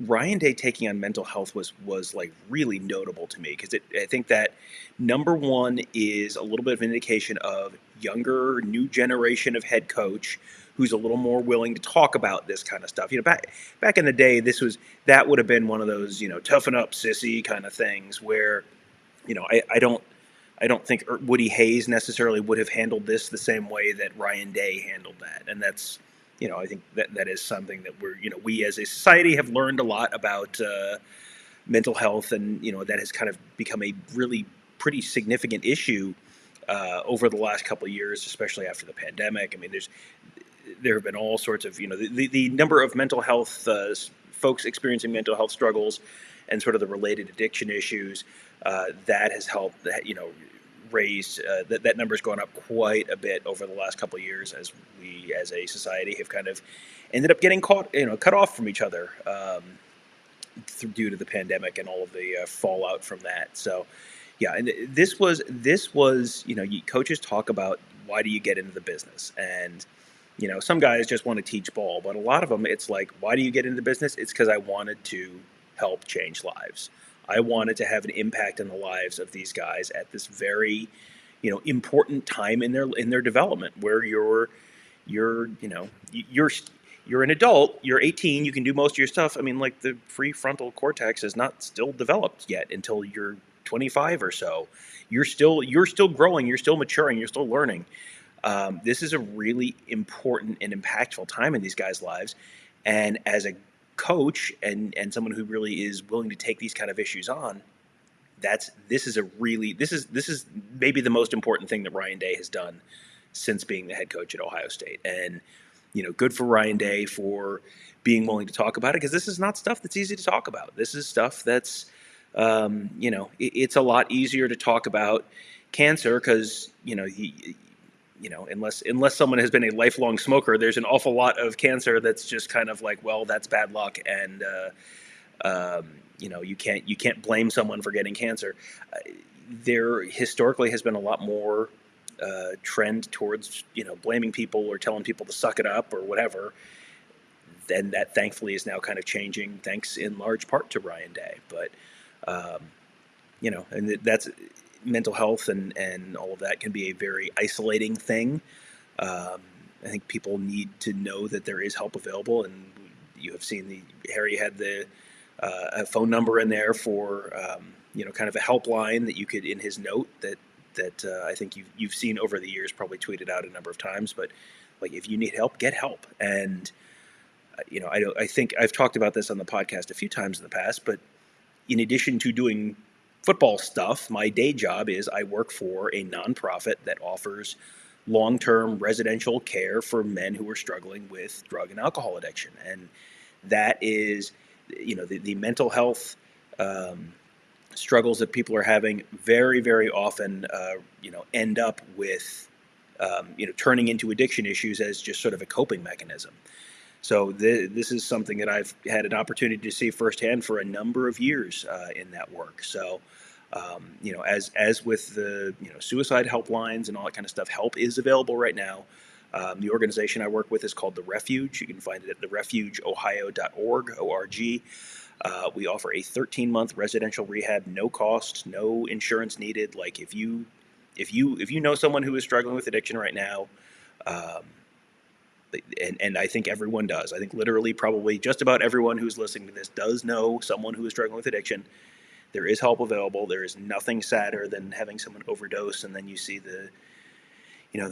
Ryan Day taking on mental health was like really notable to me because I think that number one is a little bit of an indication of younger, new generation of head coach who's a little more willing to talk about this kind of stuff. Back in the day, that would have been one of those toughen up, sissy kind of things where I don't think Woody Hayes necessarily would have handled this the same way that Ryan Day handled that, and that's. I think that is something that we as a society have learned a lot about mental health, and that has kind of become a really pretty significant issue over the last couple of years, especially after the pandemic. I mean, there have been all sorts of, the number of mental health folks experiencing mental health struggles and sort of the related addiction issues that has helped, raised that number's gone up quite a bit over the last couple of years as we as a society have kind of ended up getting cut off from each other due to the pandemic and all of the fallout from that. So yeah, and this was coaches talk about why do you get into the business, and some guys just want to teach ball, but a lot of them it's like, why do you get into the business? It's because I wanted to help change lives. I wanted to have an impact on the lives of these guys at this very important time in their development, where you're you're an adult, you're 18, you can do most of your stuff. I mean, like, the prefrontal cortex is not still developed yet until you're 25 or so. You're still growing, you're still maturing, you're still learning. This is a really important and impactful time in these guys' lives, and as a coach and someone who really is willing to take these kind of issues on, this is maybe the most important thing that Ryan Day has done since being the head coach at Ohio State. And good for Ryan Day for being willing to talk about it, because this is not stuff that's easy to talk about. This is stuff that's it's a lot easier to talk about cancer because unless someone has been a lifelong smoker, there's an awful lot of cancer that's just kind of like, well, that's bad luck, and you can't blame someone for getting cancer. There historically has been a lot more trend towards blaming people or telling people to suck it up or whatever. Then that thankfully is now kind of changing, thanks in large part to Ryan Day. But and that's mental health and all of that can be a very isolating thing. I think people need to know that there is help available, and you have seen Harry had the a phone number in there for kind of a helpline that you could, in his note, that I think you've seen over the years, probably tweeted out a number of times. But like, if you need help, get help. And I think I've talked about this on the podcast a few times in the past, but in addition to doing football stuff, my day job is I work for a nonprofit that offers long-term residential care for men who are struggling with drug and alcohol addiction. And that is, the mental health struggles that people are having very, very often, end up with, turning into addiction issues as just sort of a coping mechanism. So this is something that I've had an opportunity to see firsthand for a number of years in that work. So, as with the suicide helplines and all that kind of stuff, help is available right now. The organization I work with is called The Refuge. You can find it at therefugeohio.org. O-R-G. We offer a 13-month residential rehab, no cost, no insurance needed. Like, if you know someone who is struggling with addiction right now, and I think everyone does. I think literally probably just about everyone who's listening to this does know someone who is struggling with addiction. There is help available. There is nothing sadder than having someone overdose, and then you see the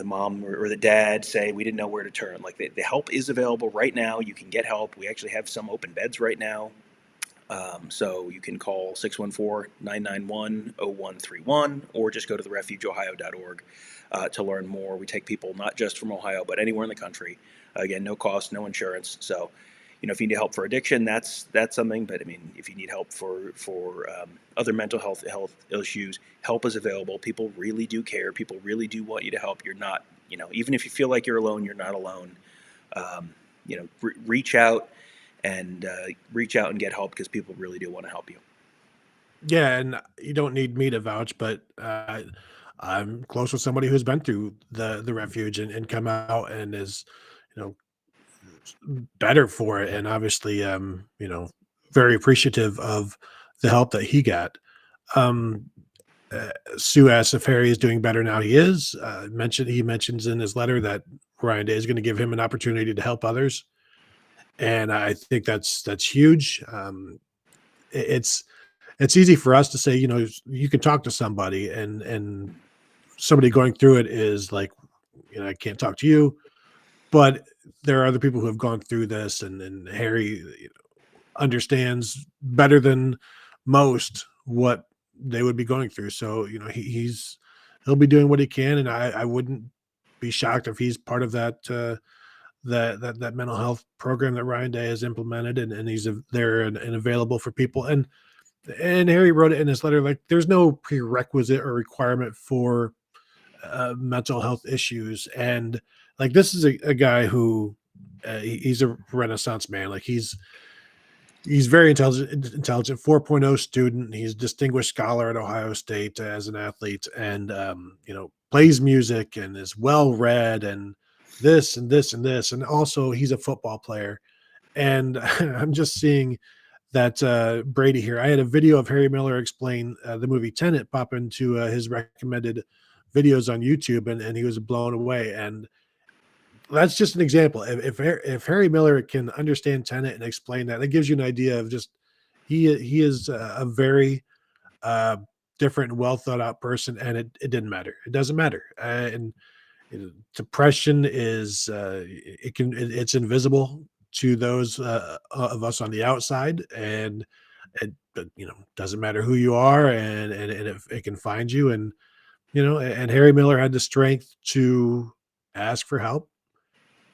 mom or the dad say, we didn't know where to turn. Like, the help is available right now. You can get help. We actually have some open beds right now. So you can call 614-991-0131 or just go to therefugeohio.org to learn more. We take people not just from Ohio, but anywhere in the country. Again, no cost, no insurance. So, if you need help for addiction, that's something. But I mean, if you need help for other mental health issues, help is available. People really do care. People really do want you to help. You're not, even if you feel like you're alone, you're not alone. Reach out and get help, because people really do want to help you. Yeah, and you don't need me to vouch, but I'm close with somebody who's been through the refuge and come out and is, you know, better for it, and obviously, very appreciative of the help that he got. Um, Sue asked if Harry is doing better now. He is. He mentions in his letter that Ryan Day is going to give him an opportunity to help others, and I think that's huge. It's easy for us to say, you can talk to somebody, and somebody going through it is like, I can't talk to you, but there are other people who have gone through this, and Harry understands better than most what they would be going through. So, he's he'll be doing what he can, and I wouldn't be shocked if he's part of that mental health program that Ryan Day has implemented, and he's there and available for people. And Harry wrote it in his letter, like there's no prerequisite or requirement for mental health issues, and like this is a guy who he's a Renaissance man. Like he's very intelligent 4.0 student. He's a distinguished scholar at Ohio State as an athlete, and plays music and is well read and this and this and this, and also he's a football player. And I'm just seeing that Brady here. I had a video of Harry Miller explain the movie Tenet pop into his recommended videos on YouTube, and he was blown away. And that's just an example. If Harry Miller can understand Tenet and explain that, it gives you an idea of just he is a very different, well thought out person, and it didn't matter. It doesn't matter. And depression is it's invisible to those of us on the outside, and it doesn't matter who you are, and if it can find you, and and Harry Miller had the strength to ask for help.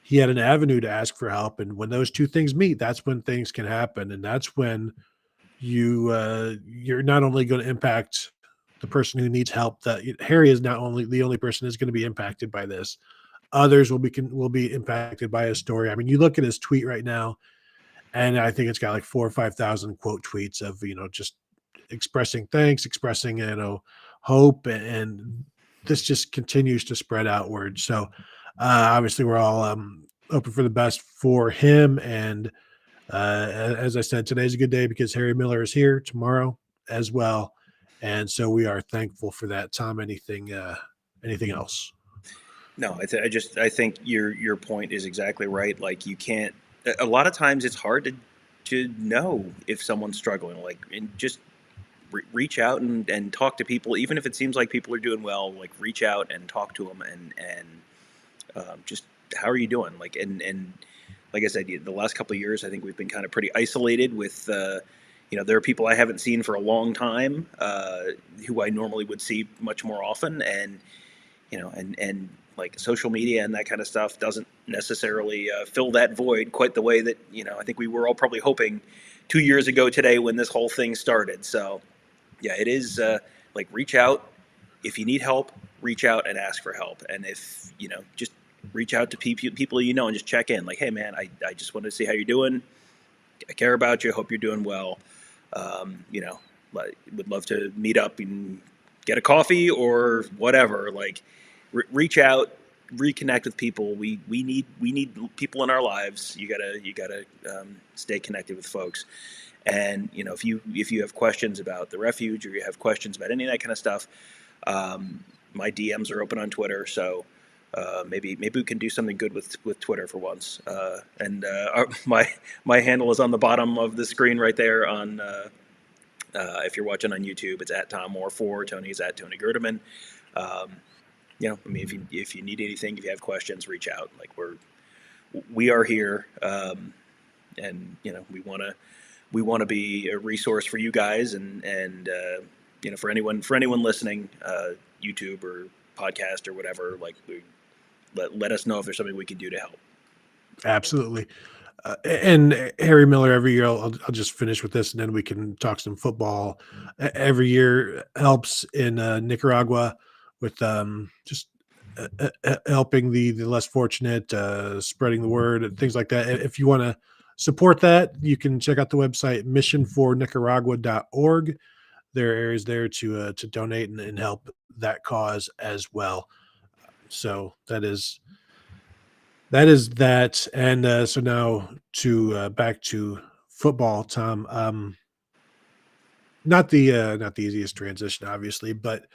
He had an avenue to ask for help, and when those two things meet, that's when things can happen, and that's when you're not only going to impact the person who needs help. That Harry is not only the only person who's going to be impacted by this. Others will be impacted by his story. I mean, you look at his tweet right now, and I think it's got like 4,000 or 5,000 quote tweets of just expressing thanks, expressing hope, and this just continues to spread outward. So obviously, we're all hoping for the best for him. And as I said, today's a good day because Harry Miller is here tomorrow as well, and so we are thankful for that. Tom, anything else? No, I think your point is exactly right. Like you can't. A lot of times it's hard to know if someone's struggling. Like and just reach out and talk to people, even if it seems like people are doing well. Like reach out and talk to them and just how are you doing? Like and like I said, the last couple of years, I think we've been kind of pretty isolated with. There are people I haven't seen for a long time who I normally would see much more often, and and like social media and that kind of stuff doesn't necessarily fill that void quite the way that I think we were all probably hoping 2 years ago today when this whole thing started. So yeah, it is like reach out if you need help, reach out and ask for help, and if just reach out to people and just check in. Like, hey man, I just wanted to see how you're doing. I care about you. I hope you're doing well. Would love to meet up and get a coffee or whatever. Like, reach out, reconnect with people. We need people in our lives. You gotta stay connected with folks. And if you have questions about the refuge or you have questions about any of that kind of stuff, my DMs are open on Twitter. So. Maybe we can do something good with Twitter for once. My handle is on the bottom of the screen right there. On if you're watching on YouTube, it's at Tom Orr 4. Tony's at Tony Gerdeman. If you need anything, if you have questions, reach out. Like we are here, and we want to be a resource for you guys, and for anyone listening, YouTube or podcast or whatever, like let us know if there's something we can do to help. Absolutely. And Harry Miller, every year, I'll just finish with this and then we can talk some football. Every year helps in Nicaragua with just helping the less fortunate, spreading the word and things like that. If you want to support that, you can check out the website missionfornicaragua.org. There are areas there to donate and help that cause as well. So that is that. And so now to back to football, Tom. Not the easiest transition, obviously, but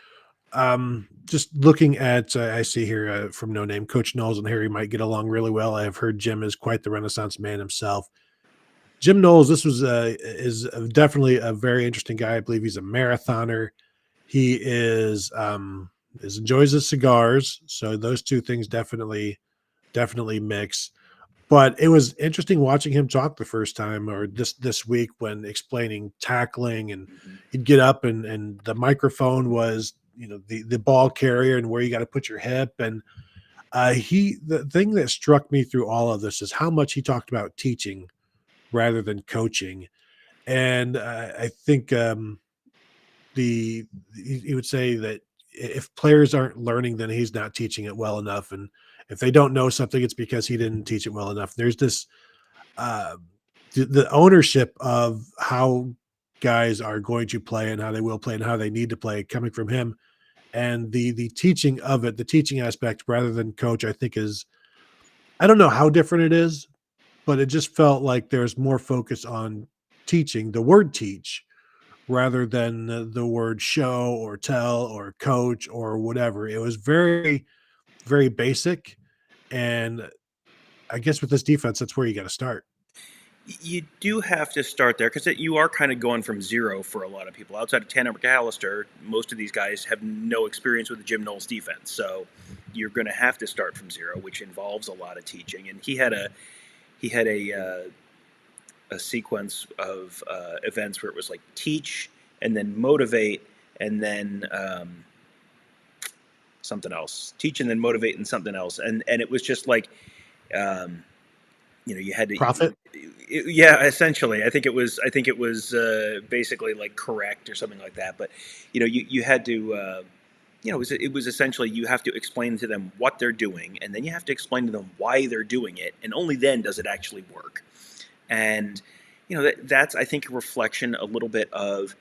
just looking at I see here from No Name, Coach Knowles and Harry might get along really well. I have heard Jim is quite the Renaissance man himself. Jim Knowles, this was is definitely a very interesting guy. I believe he's a marathoner. He enjoys his cigars, so those two things definitely mix. But it was interesting watching him talk the first time, or this week, when explaining tackling, and he'd get up and the microphone was the ball carrier and where you got to put your hip. And the thing that struck me through all of this is how much he talked about teaching rather than coaching. And I think he would say that if players aren't learning, then he's not teaching it well enough. And if they don't know something, it's because he didn't teach it well enough. There's this uh, the ownership of how guys are going to play and how they will play and how they need to play coming from him, and the teaching of it, the teaching aspect rather than coach, I think is, I don't know how different it is, but it just felt like there's more focus on teaching, the word teach, rather than the word show or tell or coach or whatever. It was very, very basic. And I guess with this defense, that's where you got to start. You do have to start there because you are kind of going from zero for a lot of people. Outside of Tanner McAllister, most of these guys have no experience with the Jim Knowles defense. So you're going to have to start from zero, which involves a lot of teaching. And he had a sequence of events where it was like teach and then motivate and then something else. Teach and then motivate and something else. And it was just like you had to Profit. yeah, essentially. I think it was basically like correct or something like that. But you had to it was essentially you have to explain to them what they're doing, and then you have to explain to them why they're doing it, and only then does it actually work. And that's, I think, a reflection a little bit of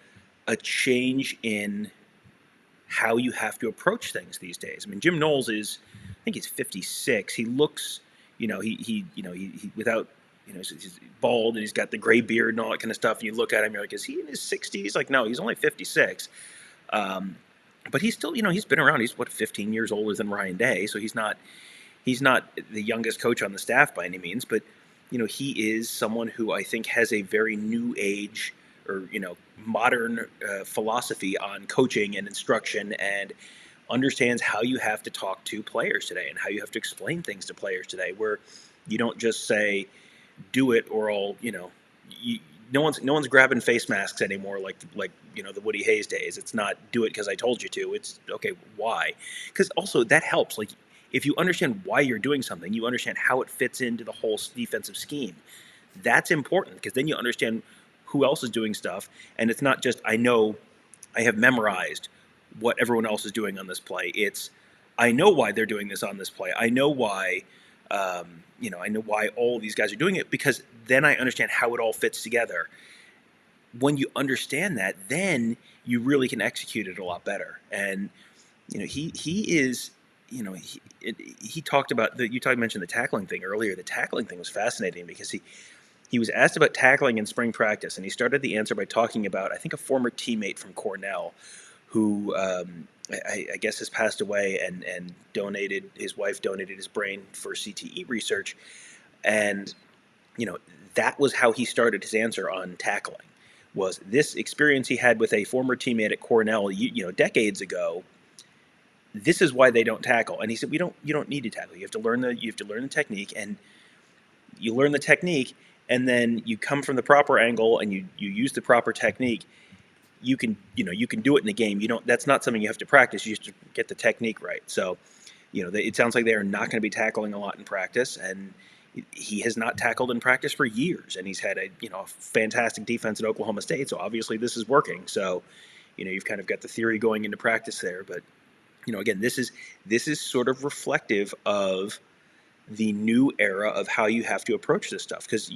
a change in how you have to approach things these days. I mean, Jim Knowles I think he's 56. He looks, he without, he's bald and he's got the gray beard and all that kind of stuff. And you look at him, you're like, is he in his 60s? Like, no, he's only 56. But he's still, he's been around. He's 15 years older than Ryan Day, so he's not the youngest coach on the staff by any means. But he is someone who I think has a very new age or modern philosophy on coaching and instruction, and understands how you have to talk to players today and how you have to explain things to players today, where you don't just say do it or I'll no one's grabbing face masks anymore like the Woody Hayes days. It's not do it because I told you to. It's okay, why? Because also that helps. Like, if you understand why you're doing something, you understand how it fits into the whole defensive scheme. That's important because then you understand who else is doing stuff, and it's not just I have memorized what everyone else is doing on this play. It's I know why they're doing this on this play. I know why I know why all these guys are doing it, because then I understand how it all fits together. When you understand that, then you really can execute it a lot better. And he is he talked about mentioned the tackling thing earlier. The tackling thing was fascinating because he was asked about tackling in spring practice, and he started the answer by talking about, I think, a former teammate from Cornell who I guess has passed away and his wife donated his brain for CTE research. And that was how he started his answer on tackling, was this experience he had with a former teammate at Cornell decades ago. This is why they don't tackle. And he said, you don't need to tackle. You have to learn the technique, and you learn the technique, and then you come from the proper angle and you use the proper technique. You can do it in the game. That's not something you have to practice. You have to get the technique right. So, it sounds like they are not going to be tackling a lot in practice, and he has not tackled in practice for years, and he's had a fantastic defense at Oklahoma State. So obviously this is working. So, you've kind of got the theory going into practice there. But, again, this is sort of reflective of the new era of how you have to approach this stuff, because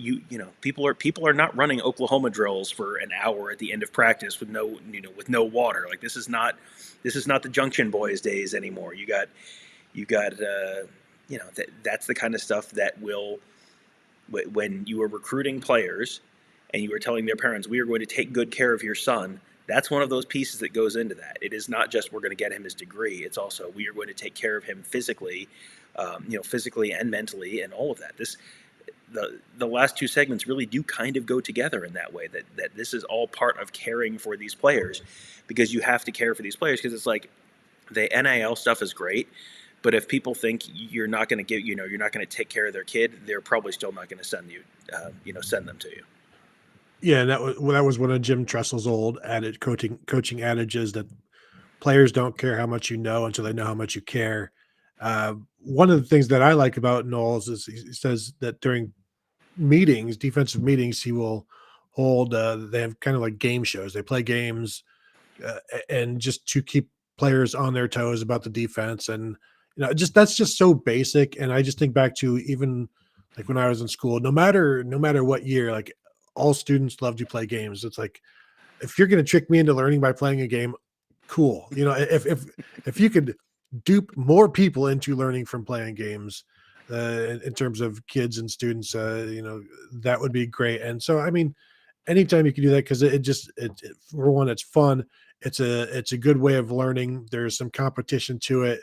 people are not running Oklahoma drills for an hour at the end of practice with no water. Like, this is not the Junction Boys days anymore. You got that's the kind of stuff that will, when you are recruiting players and you are telling their parents, we are going to take good care of your son. That's one of those pieces that goes into that. It is not just we're going to get him his degree. It's also we are going to take care of him physically, physically and mentally, and all of that. The last two segments really do kind of go together in that way. That this is all part of caring for these players, because you have to care for these players, because it's like the NIL stuff is great, but if people think you're not going to you're not going to take care of their kid, they're probably still not going to send them to you. Yeah, that was one of Jim Tressel's old coaching adages, that players don't care how much you know until they know how much you care. One of the things that I like about Knowles is he says that during meetings, defensive meetings, he will hold. They have kind of like game shows. They play games, and just to keep players on their toes about the defense, and just that's just so basic. And I just think back to even like when I was in school, no matter what year, like all students love to play games. It's like if you're going to trick me into learning by playing a game, cool. If you could dupe more people into learning from playing games, in terms of kids and students, that would be great. And so, I mean, anytime you can do that, because for one, it's fun. It's a good way of learning. There's some competition to it,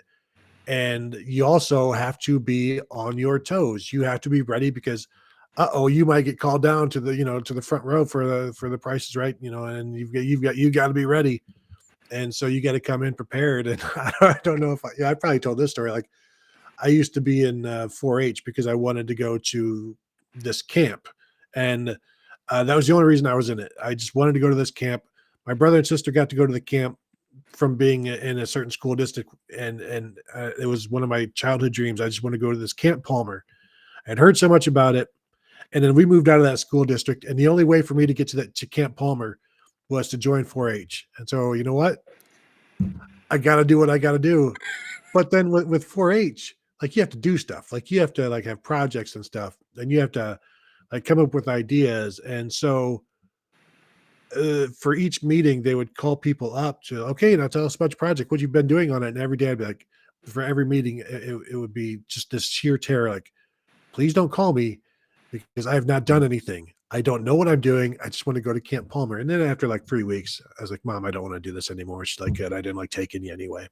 and you also have to be on your toes. You have to be ready because, you might get called down to the front row for the prices right, and you got to be ready. And so you got to come in prepared. And I don't know if I probably told this story. Like I used to be in 4-H because I wanted to go to this camp, and that was the only reason I was in it. I just wanted to go to this camp. My brother and sister got to go to the camp from being in a certain school district, and it was one of my childhood dreams. I just want to go to this Camp Palmer. I'd heard so much about it, and then we moved out of that school district, and the only way for me to get to Camp Palmer was to join 4-H. And so, you know what? I got to do what I got to do. But then with 4-H, like you have to do stuff. Like you have to like have projects and stuff, and you have to like come up with ideas. And so for each meeting, they would call people up to, okay, now tell us about your project, what you've been doing on it. And every day I'd be like, for every meeting, it would be just this sheer terror. Like, please don't call me because I have not done anything. I don't know what I'm doing. I just want to go to Camp Palmer. And then after like 3 weeks, I was like, Mom, I don't want to do this anymore. She's like, good. I didn't like taking you anyway.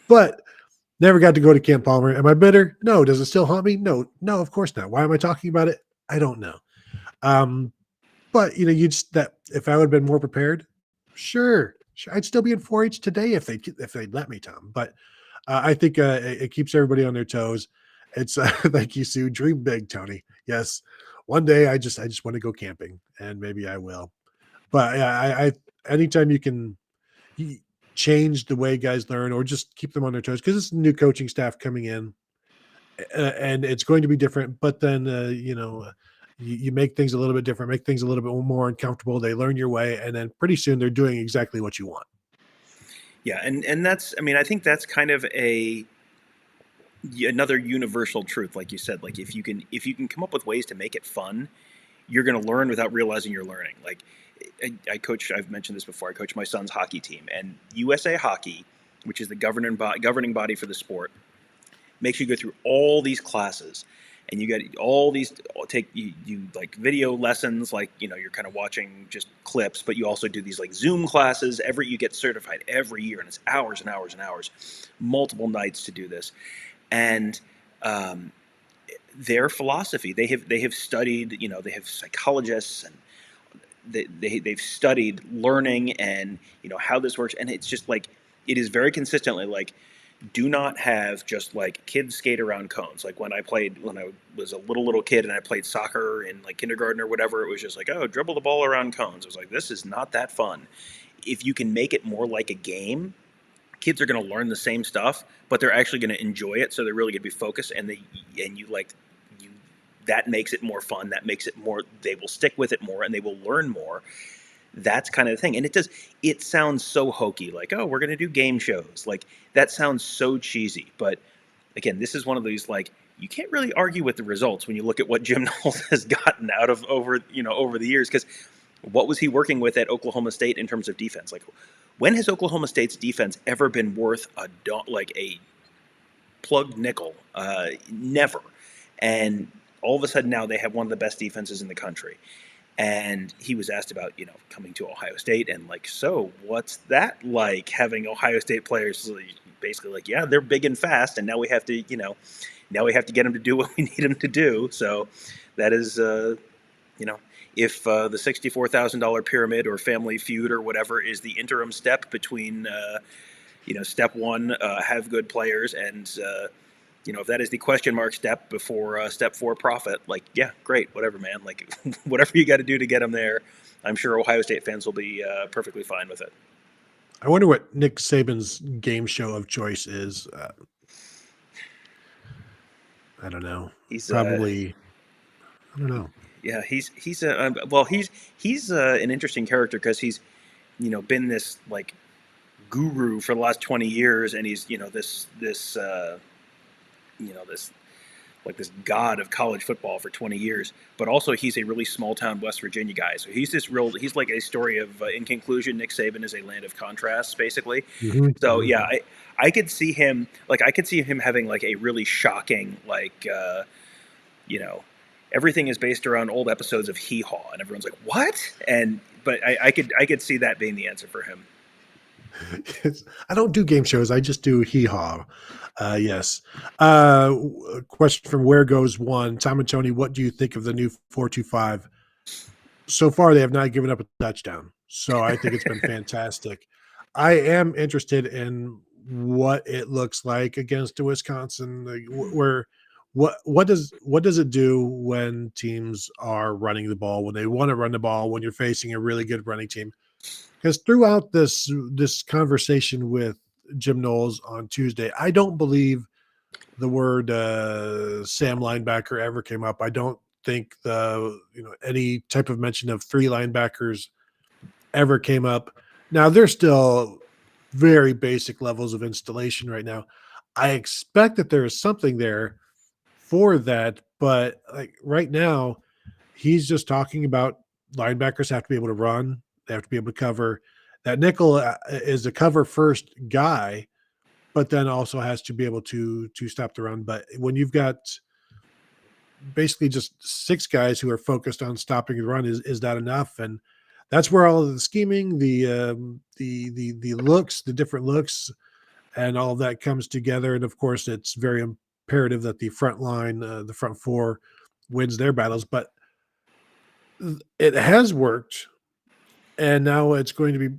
But never got to go to Camp Palmer. Am I bitter? No. Does it still haunt me? No, of course not. Why am I talking about it? I don't know. Um, but you just that if I would have been more prepared, sure, I'd still be in 4-H today if they'd let me, Tom. But I think it keeps everybody on their toes. It's thank you, Sue. Dream big, Tony. Yes, one day I just want to go camping, and maybe I will. But yeah, I anytime you can change the way guys learn or just keep them on their toes because it's a new coaching staff coming in, and it's going to be different. But then you make things a little bit different, make things a little bit more uncomfortable. They learn your way, and then pretty soon they're doing exactly what you want. Yeah, and that's, I mean, I think that's kind of another universal truth, like you said. Like if you can come up with ways to make it fun, you're going to learn without realizing you're learning. Like I coach, I've mentioned this before. I coach my son's hockey team, and USA Hockey, which is the governing body for the sport, makes you go through all these classes, and you get all these you like video lessons, like you're kind of watching just clips, but you also do these like Zoom classes. You get certified every year, and it's hours and hours and hours, multiple nights to do this. And their philosophy, they have studied, they have psychologists, and they've studied learning and how this works, and it's just like it is very consistently like, do not have just like kids skate around cones. Like when I was a little kid and I played soccer in like kindergarten or whatever, it was just like, oh, dribble the ball around cones. I was like, this is not that fun. If you can make it more like a game, kids are going to learn the same stuff, but they're actually going to enjoy it. So they're really going to be focused, and that makes it more fun. That makes it more, they will stick with it more and they will learn more. That's kind of the thing. And it sounds so hokey, like, oh, we're going to do game shows. Like that sounds so cheesy. But again, this is one of these, like, you can't really argue with the results when you look at what Jim Knowles has gotten out of over the years. Because what was he working with at Oklahoma State in terms of defense? Like, when has Oklahoma State's defense ever been worth a plugged nickel? Never. And all of a sudden now they have one of the best defenses in the country. And he was asked about, coming to Ohio State, and like, so what's that like, having Ohio State players? Basically like, yeah, they're big and fast, and now we have to, get them to do what we need them to do. So that is, if the $64,000 pyramid or family feud or whatever is the interim step between, step one, have good players, and if that is the question mark step before step four, profit, like, yeah, great, whatever, man. Like, whatever you got to do to get them there, I'm sure Ohio State fans will be perfectly fine with it. I wonder what Nick Saban's game show of choice is. I don't know. He's Probably, I don't know. yeah, he's a well, he's an interesting character because he's been this like guru for the last 20 years, and he's this like this god of college football for 20 years. But also, he's a really small town West Virginia guy. So he's like a story of, in conclusion, Nick Saban is a land of contrasts, basically. Mhm, So mhm. yeah, I could see him having like a really shocking like you know everything is based around old episodes of Hee Haw, and everyone's like, what? But I could see that being the answer for him. I don't do game shows. I just do hee haw. Yes. Question from Where Goes One. Tom and Tony, what do you think of the new 425? So far, they have not given up a touchdown. So I think it's been fantastic. I am interested in what it looks like against a Wisconsin, where what does it do when teams are running the ball, when they want to run the ball, when you're facing a really good running team? Because throughout this conversation with Jim Knowles on Tuesday, I don't believe the word Sam linebacker ever came up. I don't think any type of mention of three linebackers ever came up. Now they're still very basic levels of installation right now. I expect that there is something there for that, but like right now, he's just talking about linebackers have to be able to run, they have to be able to cover. That nickel is a cover first guy, but then also has to be able to stop the run. But when you've got basically just six guys who are focused on stopping the run, is that enough? And that's where all of the scheming, the looks, the different looks, and all of that comes together. And of course, it's very imperative that the front line, the front four, wins their battles. But it has worked, and now it's going to be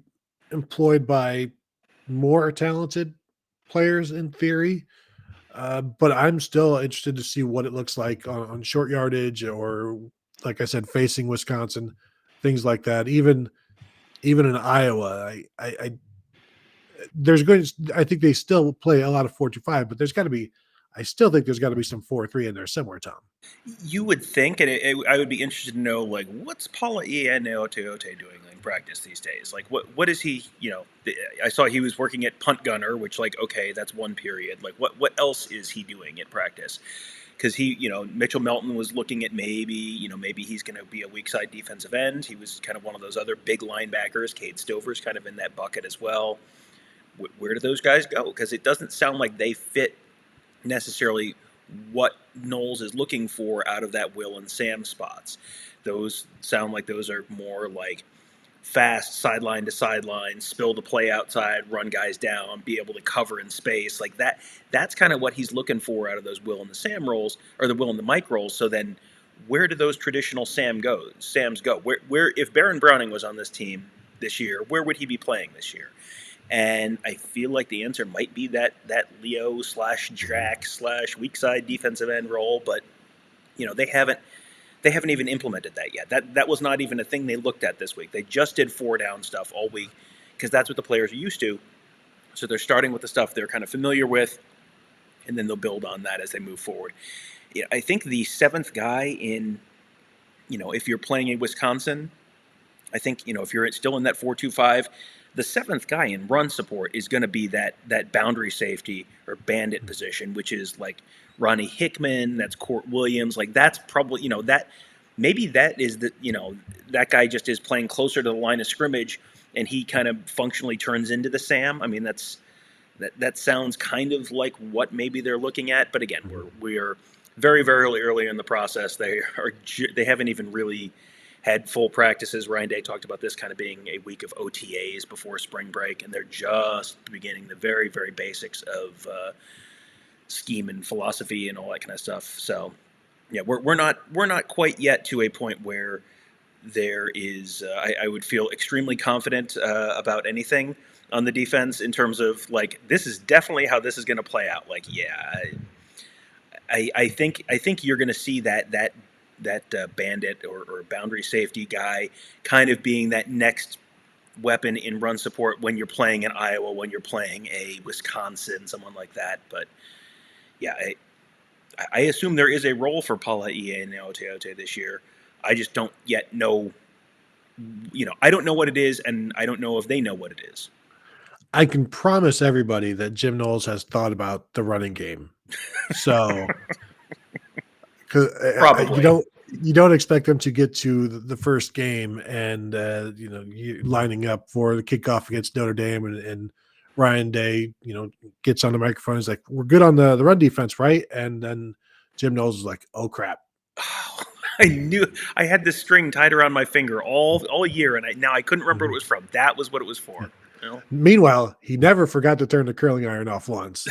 employed by more talented players in theory. But I'm still interested to see what it looks like on short yardage, or like I said, facing Wisconsin, things like that. Even in Iowa, I think they still play a lot of 4-5, but there's got to be. I still think there's got to be some 4-3 in there somewhere, Tom. You would think, and I would be interested to know, like, what's Paula Ianioteote doing in practice these days? Like, what is he? I saw he was working at punt gunner, which, like, okay, that's one period. Like, what else is he doing at practice? Because Mitchell Melton was looking at maybe he's going to be a weak side defensive end. He was kind of one of those other big linebackers. Cade Stover's kind of in that bucket as well. Where do those guys go? Because it doesn't sound like they fit necessarily what Knowles is looking for out of that Will and Sam spots. Those sound like those are more like fast sideline to sideline, spill the play outside, run guys down, be able to cover in space. Like that. That's kind of what he's looking for out of those Will and the Sam roles, or the Will and the Mike roles. So then where do those traditional Sams go? Where if Baron Browning was on this team this year, where would he be playing this year? And I feel like the answer might be that Leo slash Jack slash weak side defensive end role, but they haven't even implemented that yet. That was not even a thing they looked at this week. They just did 4-down stuff all week because that's what the players are used to. So they're starting with the stuff they're kind of familiar with, and then they'll build on that as they move forward. I think the seventh guy if you're playing in Wisconsin, I think if you're still in that 4-2-5, the seventh guy in run support is going to be that boundary safety or bandit position, which is like Ronnie Hickman, that's Court Williams. Like that's probably that maybe that is that guy just is playing closer to the line of scrimmage, and he kind of functionally turns into the Sam. I mean that sounds kind of like what maybe they're looking at, but again we're very very early in the process. They haven't even really had full practices. Ryan Day talked about this kind of being a week of OTAs before spring break, and they're just beginning the very, very basics of scheme and philosophy and all that kind of stuff. So, yeah, we're not quite yet to a point where there is. I would feel extremely confident about anything on the defense in terms of like this is definitely how this is going to play out. Like, yeah, I think you're going to see that bandit or boundary safety guy kind of being that next weapon in run support when you're playing in Iowa, when you're playing a Wisconsin, someone like that. But yeah, I assume there is a role for Paula Ie and Naoteote this year. I just don't yet know. I don't know what it is, and I don't know if they know what it is. I can promise everybody that Jim Knowles has thought about the running game. So, because Probably. you don't expect them to get to the first game and you lining up for the kickoff against Notre Dame and Ryan Day gets on the microphone. He's like, "We're good on the run defense, right?" And then Jim Knowles is like, "Oh crap." Oh, I knew I had this string tied around my finger all year, and now I couldn't remember what it was from. That was what it was for. Meanwhile, he never forgot to turn the curling iron off once.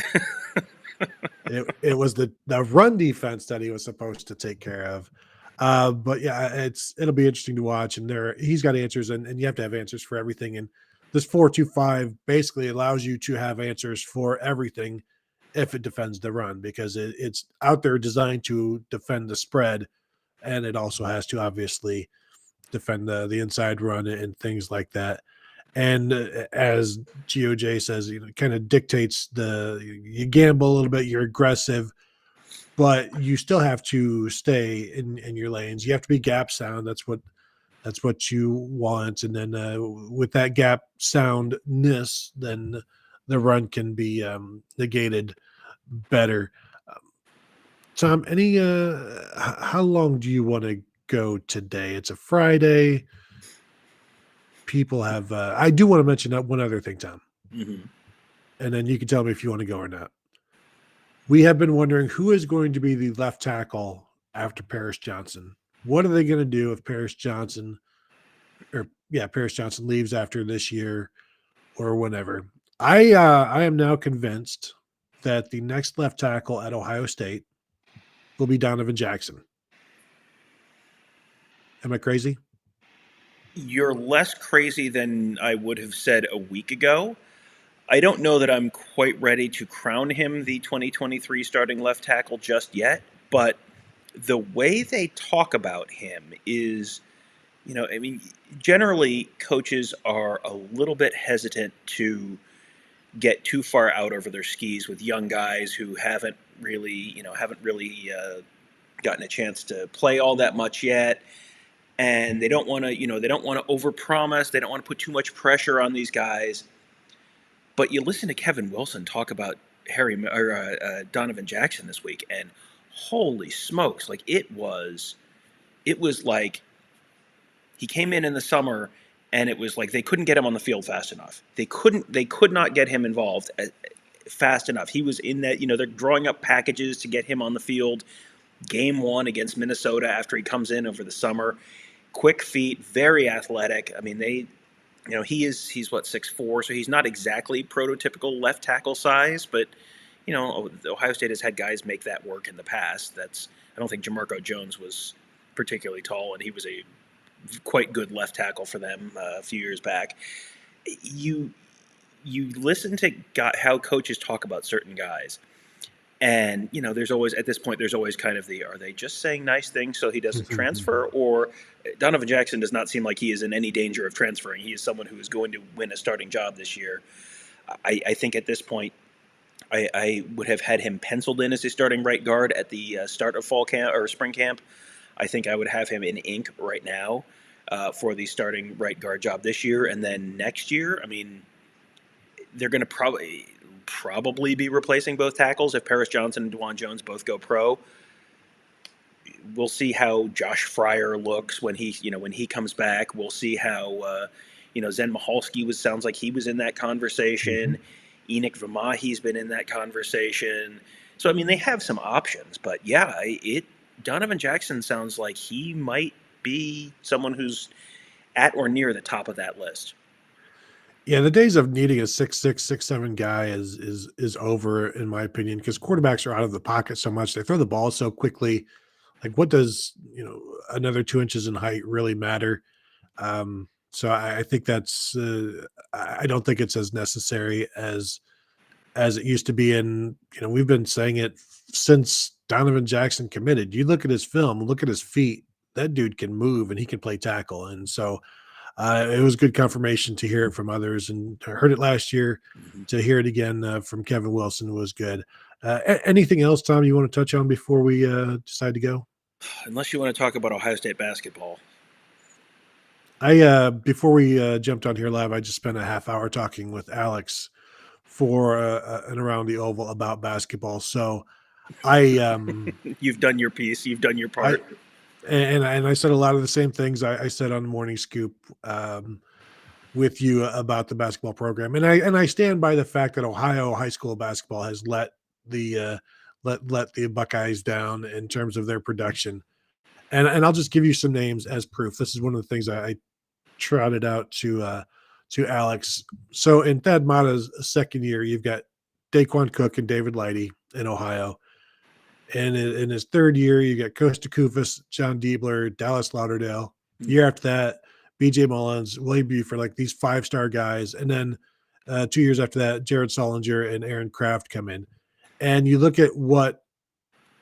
It was the run defense that he was supposed to take care of. But yeah, it'll be interesting to watch. And he's got answers, and you have to have answers for everything. And this 4-2-5 basically allows you to have answers for everything if it defends the run, because it's out there designed to defend the spread, and it also has to obviously defend the inside run and things like that. And as GOJ says, kind of dictates you gamble a little bit, you're aggressive, but you still have to stay in your lanes. You have to be gap sound. That's what you want. And then with that gap soundness, then the run can be negated better. Tom, how long do you want to go today? It's a Friday. People have I do want to mention that one other thing, Tom. Mm-hmm. And then you can tell me if you want to go or not. We have been wondering who is going to be the left tackle after Paris Johnson. What are they going to do if Paris Johnson leaves after this year or whenever? I am now convinced that the next left tackle at Ohio State will be Donovan Jackson. Am I crazy? You're less crazy than I would have said a week ago. I don't know that I'm quite ready to crown him the 2023 starting left tackle just yet, but the way they talk about him is, generally coaches are a little bit hesitant to get too far out over their skis with young guys who haven't really gotten a chance to play all that much yet. And they don't want to, they don't want to overpromise. They don't want to put too much pressure on these guys. But you listen to Kevin Wilson talk about Donovan Jackson this week, and holy smokes, like it was like he came in the summer, and it was like they couldn't get him on the field fast enough. They could not get him involved fast enough. He was in that, they're drawing up packages to get him on the field. Game 1 against Minnesota after he comes in over the summer. Quick feet, very athletic. I mean, he's what, 6'4", so he's not exactly prototypical left tackle size, but Ohio State has had guys make that work in the past. I don't think Jamarco Jones was particularly tall, and he was a quite good left tackle for them a few years back. You listen to how coaches talk about certain guys, and there's always kind of are they just saying nice things so he doesn't transfer, or Donovan Jackson does not seem like he is in any danger of transferring. He is someone who is going to win a starting job this year. I think at this point, I would have had him penciled in as a starting right guard at the start of fall camp or spring camp. I think I would have him in ink right now for the starting right guard job this year, and then next year, I mean, they're going to probably be replacing both tackles if Paris Johnson and DeJuan Jones both go pro. We'll see how Josh Fryer looks when he comes back. We'll see how Zen Michalski sounds like he was in that conversation. Enoch Vamahi's been in that conversation. So I mean, they have some options, but yeah, Donovan Jackson sounds like he might be someone who's at or near the top of that list. Yeah, the days of needing a 6'6", 6'7" guy is over, in my opinion, because quarterbacks are out of the pocket so much. They throw the ball so quickly. Like, what does another 2 inches in height really matter? So I think that's I don't think it's as necessary as it used to be. And we've been saying it since Donovan Jackson committed. You look at his film, look at his feet. That dude can move and he can play tackle. And so It was good confirmation to hear it from others, and I heard it last year. To hear it again from Kevin Wilson was good. Anything else, Tom, you want to touch on before we decide to go? Unless you want to talk about Ohio State basketball. Before we jumped on here live, I just spent a half hour talking with Alex for and around the oval about basketball. So I You've done your piece. You've done your I part. and I said a lot of the same things I said on the morning scoop with you about the basketball program, and I stand by the fact that Ohio high school basketball has the let the Buckeyes down in terms of their production. And I'll just give you some names as proof. This is one of the things I trotted out to Alex. So in Thad Matta's second year, you've got Daquan Cook and David Lighty in Ohio. And in his third year, you got Costa Kufis, John Diebler, Dallas Lauderdale. Year after that, BJ Mullins, William Buford, like these 5-star guys. And then 2 years after that, Jared Solinger and Aaron Kraft come in. And you look at what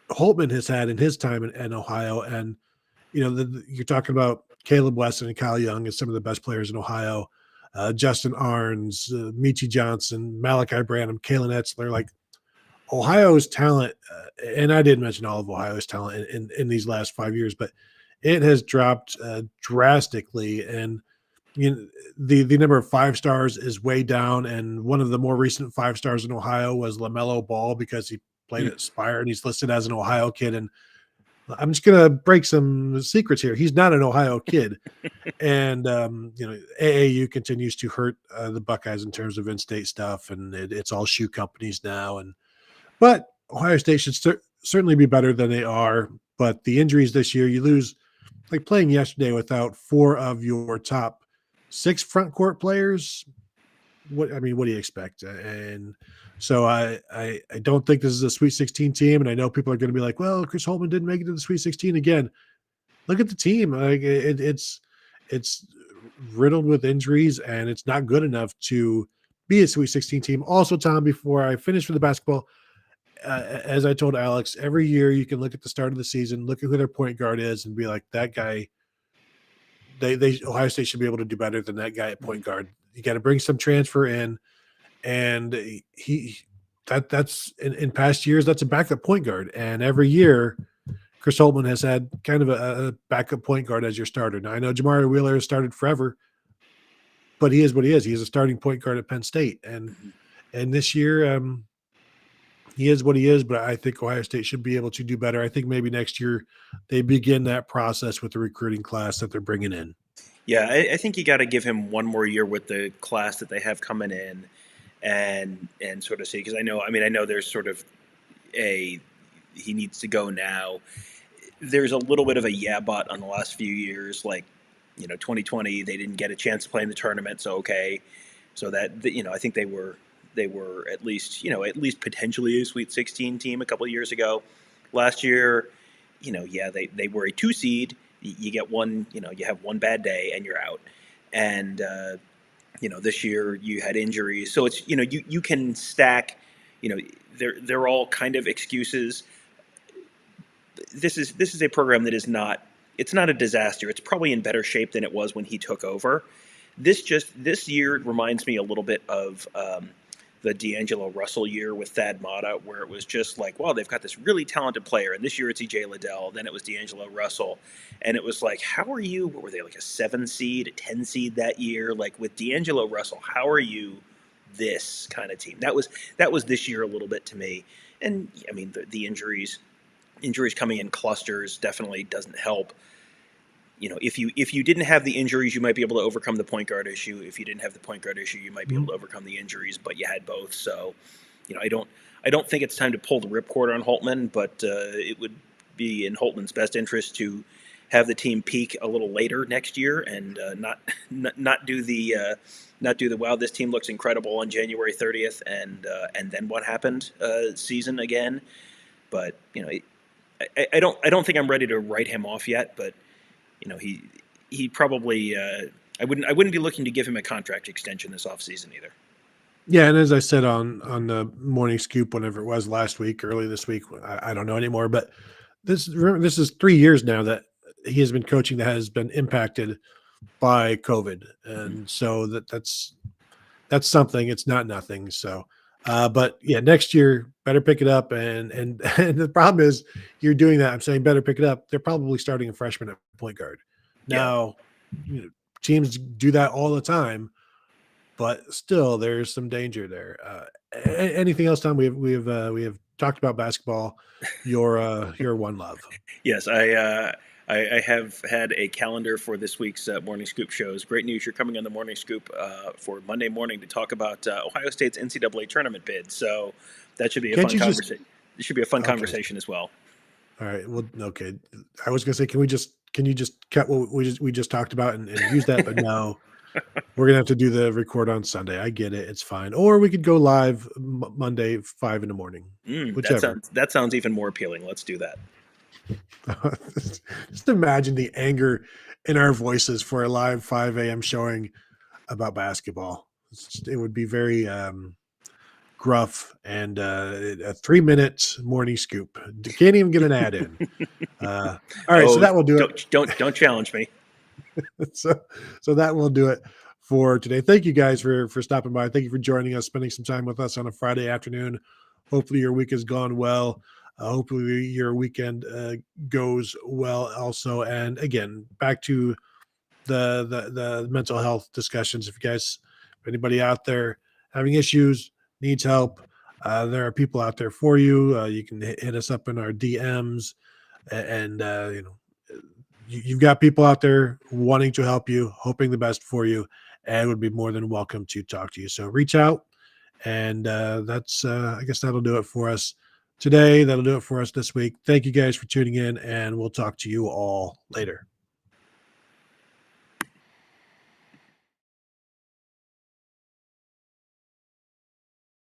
Holtman has had in his time in Ohio, and you're talking about Caleb Weston and Kyle Young as some of the best players in Ohio. Justin Arns, Michi Johnson, Malachi Branham, Kalen Etzler, like Ohio's talent, and I didn't mention all of Ohio's talent in these last 5 years, but it has dropped drastically. And the number of 5-stars is way down. And one of the more recent 5-stars in Ohio was LaMelo Ball, because he played at Spire and he's listed as an Ohio kid. And I'm just going to break some secrets here. He's not an Ohio kid. And, AAU continues to hurt the Buckeyes in terms of in-state stuff. And it's all shoe companies now. But Ohio State should certainly be better than they are. But the injuries this year, you lose, like playing yesterday without 4 of your top 6 front court players. What do you expect? And so I don't think this is a Sweet 16 team. And I know people are going to be like, well, Chris Holtman didn't make it to the Sweet 16 again. Look at the team. Like it's riddled with injuries, and it's not good enough to be a Sweet 16 team. Also, Tom, before I finish with the basketball, as I told Alex, every year you can look at the start of the season, look at who their point guard is, and be like, that guy, Ohio State should be able to do better than that guy at point guard. You got to bring some transfer in, and that's in past years, that's a backup point guard. And every year, Chris Holtman has had kind of a backup point guard as your starter. Now, I know Jamari Wheeler has started forever, but he is what he is. He's a starting point guard at Penn State. And this year, he is what he is, but I think Ohio State should be able to do better. I think maybe next year they begin that process with the recruiting class that they're bringing in. Yeah, I think you got to give him one more year with the class that they have coming in, and sort of see, because I know there's sort of he needs to go now. There's a little bit of a but on the last few years, like 2020 they didn't get a chance to play in the tournament, so okay, so that I think they were at least potentially a Sweet 16 team a couple of years ago. Last year, they were a 2 seed. You get one, you have one bad day and you're out. And this year you had injuries, so it's you can stack. They're all kind of excuses. This is a program that is not. It's not a disaster. It's probably in better shape than it was when he took over. This year reminds me a little bit of the D'Angelo Russell year with Thad Matta, where it was just like, well, they've got this really talented player, and this year it's EJ Liddell, then it was D'Angelo Russell, and it was like, how are you? What were they, like a 7 seed, a 10 seed that year? Like with D'Angelo Russell, how are you this kind of team? That was this year a little bit to me, and I mean the injuries coming in clusters definitely doesn't help. If you didn't have the injuries, you might be able to overcome the point guard issue. If you didn't have the point guard issue, you might be able to overcome the injuries. But you had both, so I don't think it's time to pull the ripcord on Holtman. But it would be in Holtman's best interest to have the team peak a little later next year and not do the wow, this team looks incredible on January 30th and then what happened season again. But I don't think I'm ready to write him off yet, but. He probably I wouldn't be looking to give him a contract extension this offseason either. Yeah, and as I said on the morning scoop, whenever it was last week, early this week, I don't know anymore. But this is 3 years now that he has been coaching that has been impacted by COVID, and so that's something. It's not nothing. So, but yeah, next year better pick it up. And and the problem is you're doing that. I'm saying better pick it up. They're probably starting a freshman at point guard Yeah. now. You know, teams do that all the time, but still there's some danger there. Anything else, Tom? We have talked about basketball. Your one love. Yes, I have had a calendar for this week's Morning Scoop shows. Great news! You're coming on the Morning Scoop for Monday morning to talk about Ohio State's NCAA tournament bid. So that should be a Can't fun you just conversation. It should be a fun okay? conversation as well. All right. Well, okay. I was gonna say, can you just cut what we just talked about and use that? But no, we're gonna have to do the record on Sunday. I get it. It's fine. Or we could go live Monday 5 in the morning, whichever. That sounds even more appealing. Let's do that. Just imagine the anger in our voices for a live 5 a.m. showing about basketball. It would be very gruff and a 3-minute morning scoop. Can't even get an ad in. All right, so that will do it. Don't challenge me. so that will do it for today. Thank you guys for stopping by. Thank you for joining us, spending some time with us on a Friday afternoon. Hopefully your week has gone well. Hopefully your weekend goes well also. And again, back to the mental health discussions. If anybody out there having issues, needs help, there are people out there for you. You can hit us up in our DMs, and you've got people out there wanting to help you, hoping the best for you, and would be more than welcome to talk to you. So reach out, and that's I guess that'll do it for us today. That'll do it for us this week. Thank you guys for tuning in, and we'll talk to you all later.